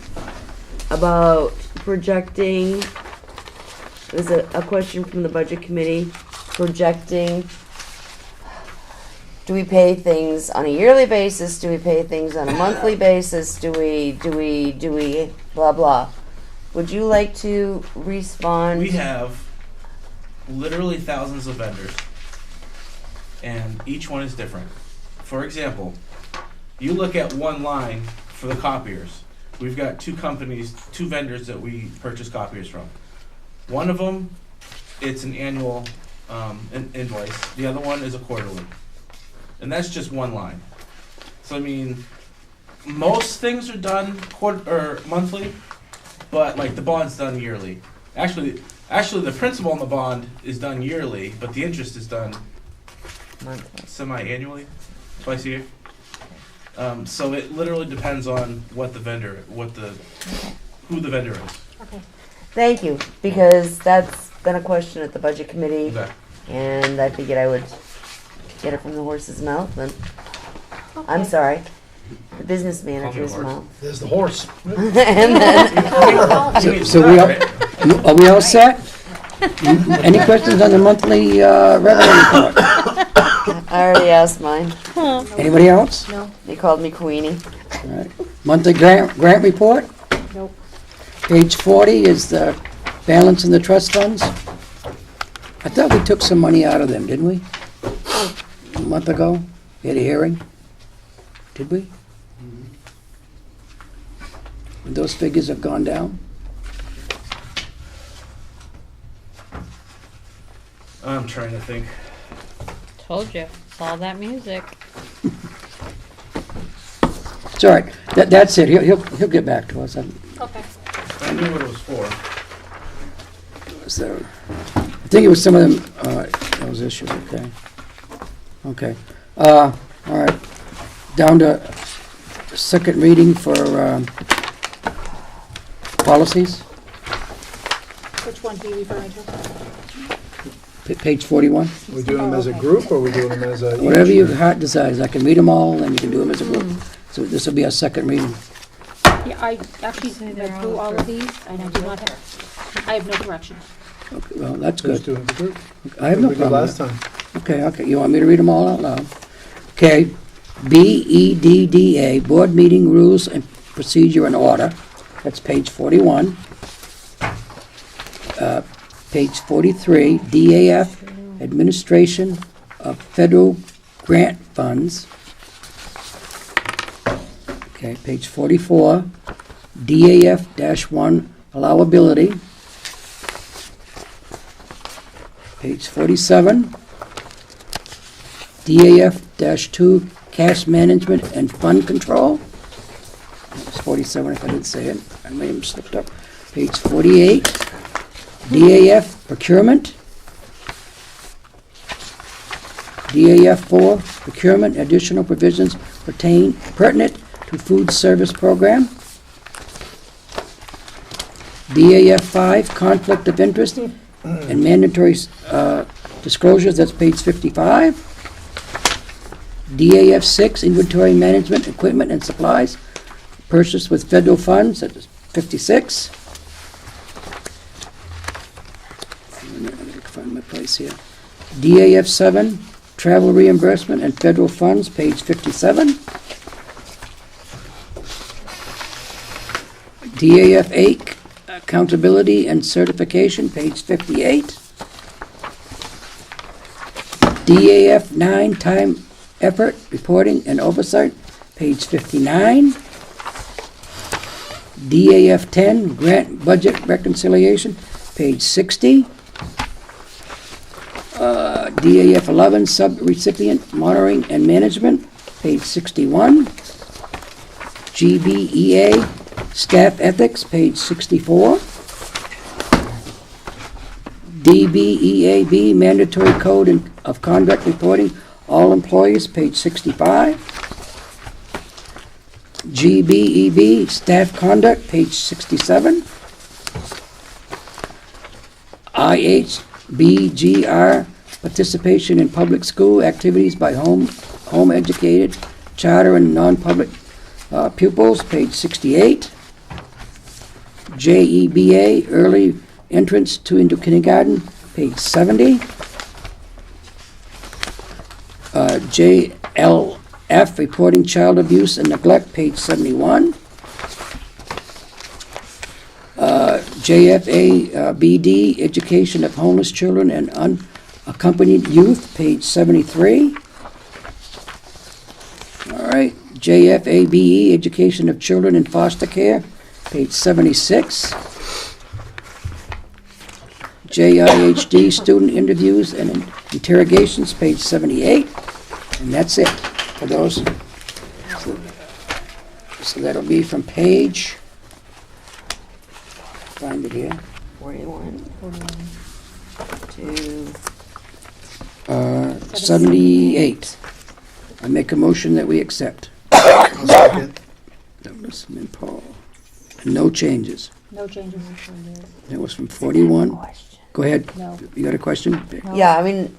about projecting, it was a question from the budget committee, projecting, do we pay things on a yearly basis? Do we pay things on a monthly basis? Do we, blah, blah. would you like to respond? We have literally thousands of vendors, and each one is different. For example, you look at one line for the copiers. We've got two vendors that we purchase copiers from. One of them, it's an annual invoice. The other one is a quarterly. And that's just one line. So I mean, most things are done monthly, but like the bond's done yearly. Actually, the principal on the bond is done yearly, but the interest is done semi-annually, twice a year. So it literally depends on what the vendor, who the vendor is. Okay. Thank you, because that's been a question at the budget committee, Okay. and I figured I would get it from the horse's mouth. And I'm sorry, the business manager's horse. mouth. There's the horse. And then, So are we all set? Any questions on the monthly revenue report? I already asked mine. Anybody else? No, They called me Queenie. All right. Monthly grant report? nope. Page 40 is the balance in the trust funds. I thought we took some money out of them, didn't we? A month ago, we had a hearing. Did we? And those figures have gone down? I'm trying to think. Told you, it's all that music. It's all right. That's it. He'll get back to us. Okay. I knew what it was for. Was there? I think it was some of them. Those issues. Okay. Okay. All right. Down to second reading for policies. Which one are you referring to? Page 41. We doing them as a group, or we doing them as a? Whatever your heart desires. I can read them all, and you can do them as a group. So this will be our second reading. Yeah, I actually read through all of these, and I do not have, I have no corrections. Okay, well, that's Just good. doing it as a group. I have no We did problem. last time. Okay. You want me to read them all out loud? Okay. BEDDA, Board Meeting Rules and Procedure and Order. That's page 41. Page 43, DAF, Administration of Federal Grant Funds. Okay, page 44, DAF-1, Allowability. Page 47, DAF-2, Cash Management and Fund Control. It's 47 if I didn't say it. I may have slipped up. Page 48, DAF Procurement. DAF-4, Procurement, Additional Provisions pertinent to Food Service Program. DAF-5, Conflict of Interest and Mandatory Disclosures, that's page 55. DAF-6, Inventory Management, Equipment and Supplies, purchased with federal funds, that's 56. I'm going to find my place here. DAF-7, Travel Reimbursement and Federal Funds, page 57. DAF-8, Accountability and Certification, page 58. DAF-9, Time, Effort, Reporting and Oversight, page 59. DAF-10, Grant Budget Reconciliation, page 60. DAF-11, Sub-Recipient Monitoring and Management, page 61. GBEA, Staff Ethics, page 64. DBEAB, Mandatory Code of Conduct Reporting, All Employees, page 65. GBEB, Staff Conduct, page 67. IHBGR, Participation in Public School Activities by Home Educated, Charter and Non-Public Pupils, page 68. JEBA, Early Entrance into Kindergarten, page 70. JLF, Reporting Child Abuse and Neglect, page 71. JFABD, Education of Homeless Children and Unaccompanied Youth, page 73. All right, JFABE, Education of Children in Foster Care, page 76. JIHD, Student Interviews and Interrogations, page 78. And that's it for those. So that'll be from page, find it here, 41 to 78. I make a motion that we accept. Second. Douglas and Paul. No changes. No changes. That was from 41. Go ahead. No. You got a question? Yeah, I mean,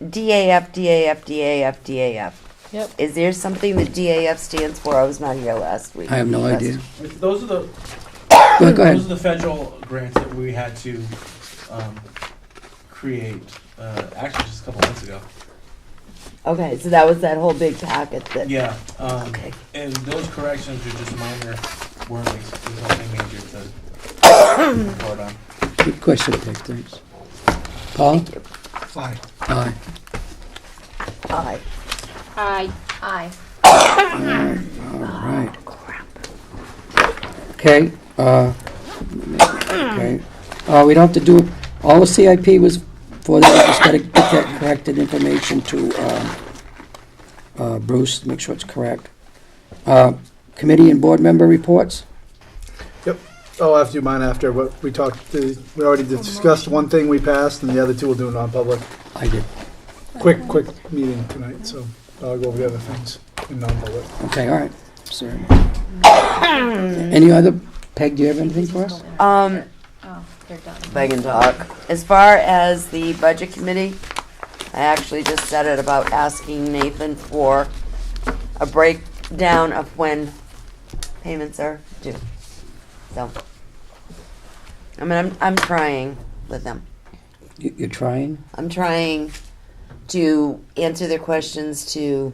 DAF, DAF, DAF, DAF. Yep. Is there something that DAF stands for? I was not here last week. I have no idea. Those are the Go those ahead. are the federal grants that we had to create. Actually, just a couple months ago. Okay, so that was that whole big packet that. Yeah. Okay. And those corrections are just minor wordings. There's nothing major to report on. Good question, Peg, thanks. Paul? Aye. Aye. Aye. Aye. Aye. All right. Okay, okay. We don't have to do, all the CIP was for that, we just gotta get that corrected information to, Bruce, make sure it's correct. Committee and board member reports? I'll have to do mine after, but we talked, we already discussed one thing we passed, and the other two will do non-public. I did. Quick meeting tonight, so I'll go over the other things in non-public. Okay, all right, sorry. Any other, Peg, do you have anything for us? Oh, they're done. If I can talk. As far as the budget committee, I actually just said it about asking Nathan for a breakdown of when payments are due. So, I mean, I'm trying with them. You're trying? I'm trying to answer their questions to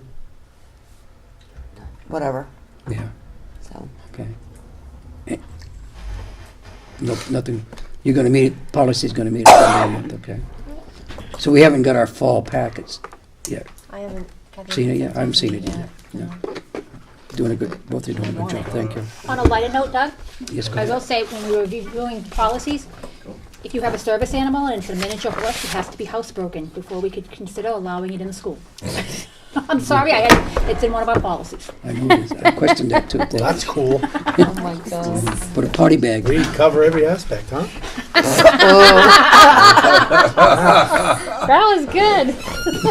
whatever. Yeah, So, okay. No, nothing, you're gonna meet, policy's gonna meet at the end of the month, okay? So we haven't got our fall packets yet. I haven't. Seen it yet? I haven't seen it yet. No. Doing a good, both of you doing a good job, thank you. On a lighter note, Doug, Yes, go I will ahead. say, when we were reviewing policies, if you have a service animal and it's a miniature horse, it has to be housebroken before we could consider allowing it in the school. I'm sorry, it's in one of our policies. I know this. I questioned that too. That's cool. oh my God. Put a potty bag. We cover every aspect, huh? That was good.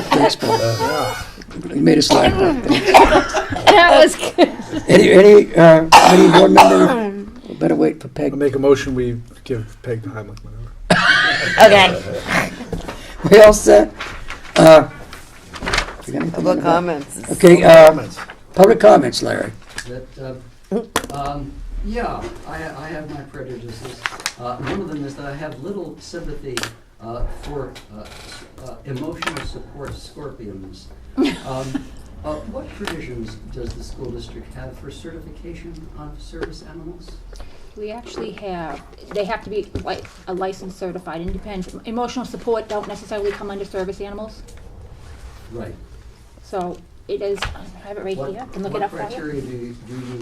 Thanks, Paul. You made us laugh. That was good. Any board member, we better wait for Peg. I'll make a motion, we give Peg the Heimlich maneuver. Okay. We all set? You got anything Public on the back? comments. Okay, public comments, Larry. Yeah, I have my prejudices. One of them is that I have little sympathy for emotional support scorpions. What provisions does the school district have for certification of service animals? We actually have, they have to be a licensed certified, independent. Emotional support don't necessarily come under service animals. Right. So it is, I have it right here, I can look it up for What you. criteria do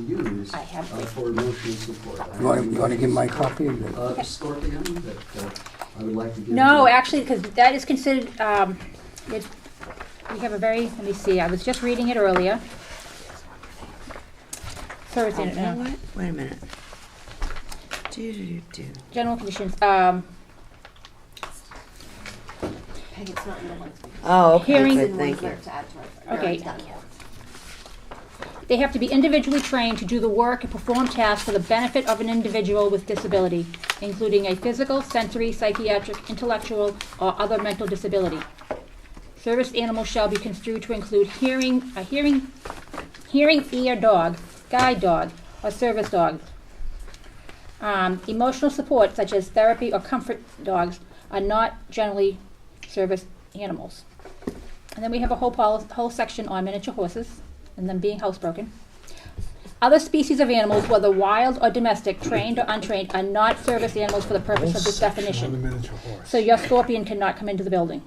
you use I have it. for emotional support? You want to give my copy? A scorpion that I would like to give. No, to- actually, because that is considered, we have a very, let me see, I was just reading it earlier. Service You know animal, what? Wait a minute. general conditions, Peg, it's not in the ones. Oh, okay, Hearing- good, thank you. To add to it. Okay. It's done. they have to be individually trained to do the work and perform tasks for the benefit of an individual with disability, including a physical, sensory, psychiatric, intellectual, or other mental disability. Service animals shall be construed to include hearing ear dog, guide dog, or service dog. Emotional support, such as therapy or comfort dogs, are not generally service animals. And then we have a whole section on miniature horses and them being housebroken. Other species of animals, whether wild or domestic, trained or untrained, are not service animals for the purpose of this On the definition. miniature horse. So your scorpion cannot come into the building.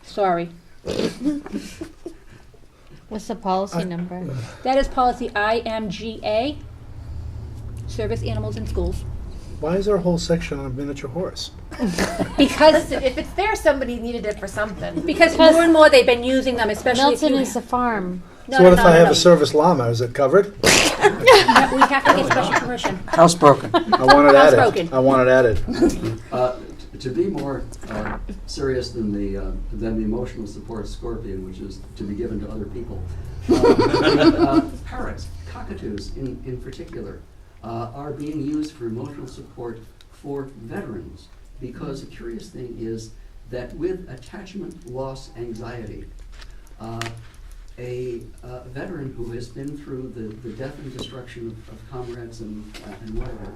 Sorry. What's the policy number? That is policy IMGA, service animals in schools. Why is there a whole section on a miniature horse? Because Listen, if it's there, somebody needed it for something. because more and more they've been using them, especially if Milton you. is a farm. No, So what no, if no, I no, have no. a service llama? Is it covered? No, we have to get special permission. Housebroken. I want it added. Housebroken. I want it added. To be more serious than the emotional support scorpion, which is to be given to other people, parrots, cockatoos in particular, are being used for emotional support for veterans, because a curious thing is that with attachment loss anxiety, a veteran who has been through the death and destruction of comrades and whatever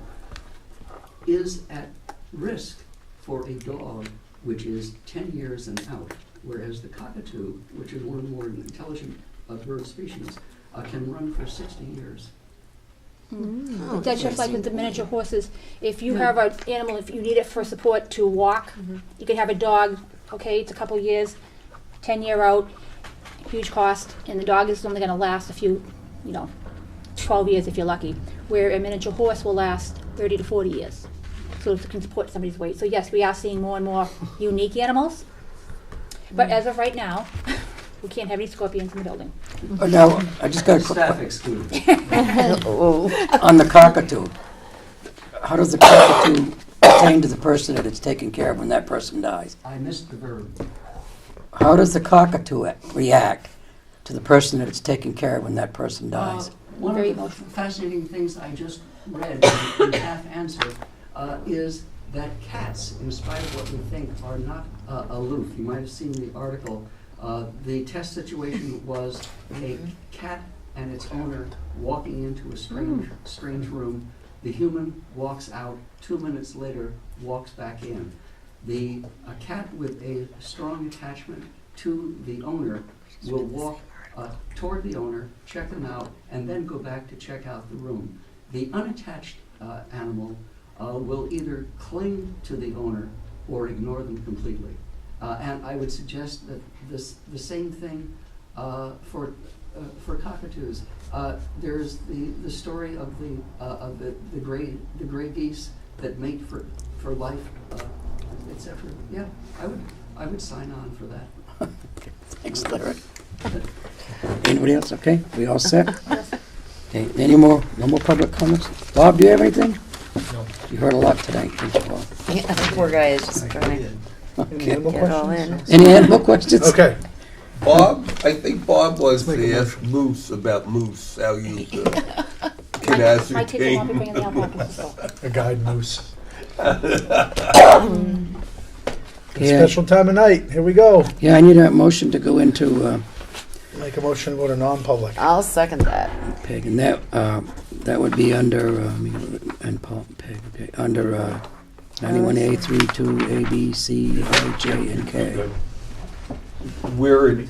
is at risk for a dog which is 10 years and out, whereas the cockatoo, which is one of the more intelligent bird species, can run for 60 years. That's just like with the miniature horses. If you have an animal, if you need it for support to walk, you could have a dog, okay, it's a couple years, 10-year out, huge cost, and the dog is only gonna last a few, 12 years if you're lucky, where a miniature horse will last 30 to 40 years. So it can support somebody's weight. So yes, we are seeing more and more unique animals, but as of right now, we can't have any scorpions in the building. Now, I just got a quick Staff excluded. on the cockatoo. How does the cockatoo pertain to the person that it's taken care of when that person dies? I missed the verb. How does the cockatoo react to the person that it's taken care of when that person dies? One Very of the emotional. fascinating things I just read in half answer is that cats, in spite of what we think, are not aloof. You might have seen the article. The test situation was a cat and its owner walking into a strange room. The human walks out. 2 minutes later, walks back in. A cat with a strong attachment to the owner will walk toward the owner, check them out, and then go back to check out the room. The unattached animal will either cling to the owner or ignore them completely. And I would suggest that the same thing for cockatoos. There's the story of the gray geese that mate for life, etc. Yeah, I would sign on for that. Thanks, Larry. Anybody else? Okay, we all set? Okay, no more public comments? Bob, do you have anything? No. You heard a lot tonight, didn't you, Bob? Yeah, the poor guy is just trying to Okay. Animal get it all questions? in. Any animal questions? Okay. Bob, I think Bob wants Let's make to a ask Moose about Moose, how you can I take them off and bring ascertain. them in the alpacas as well. A guide moose. Yeah. Special time of night. Here we go. Yeah, I need a motion to go into Make a motion to go to non-public. I'll second that. PEG, and that would be under, and Paul, PEG, okay, under 91A, 32, A, B, C, I, J, and K. We're in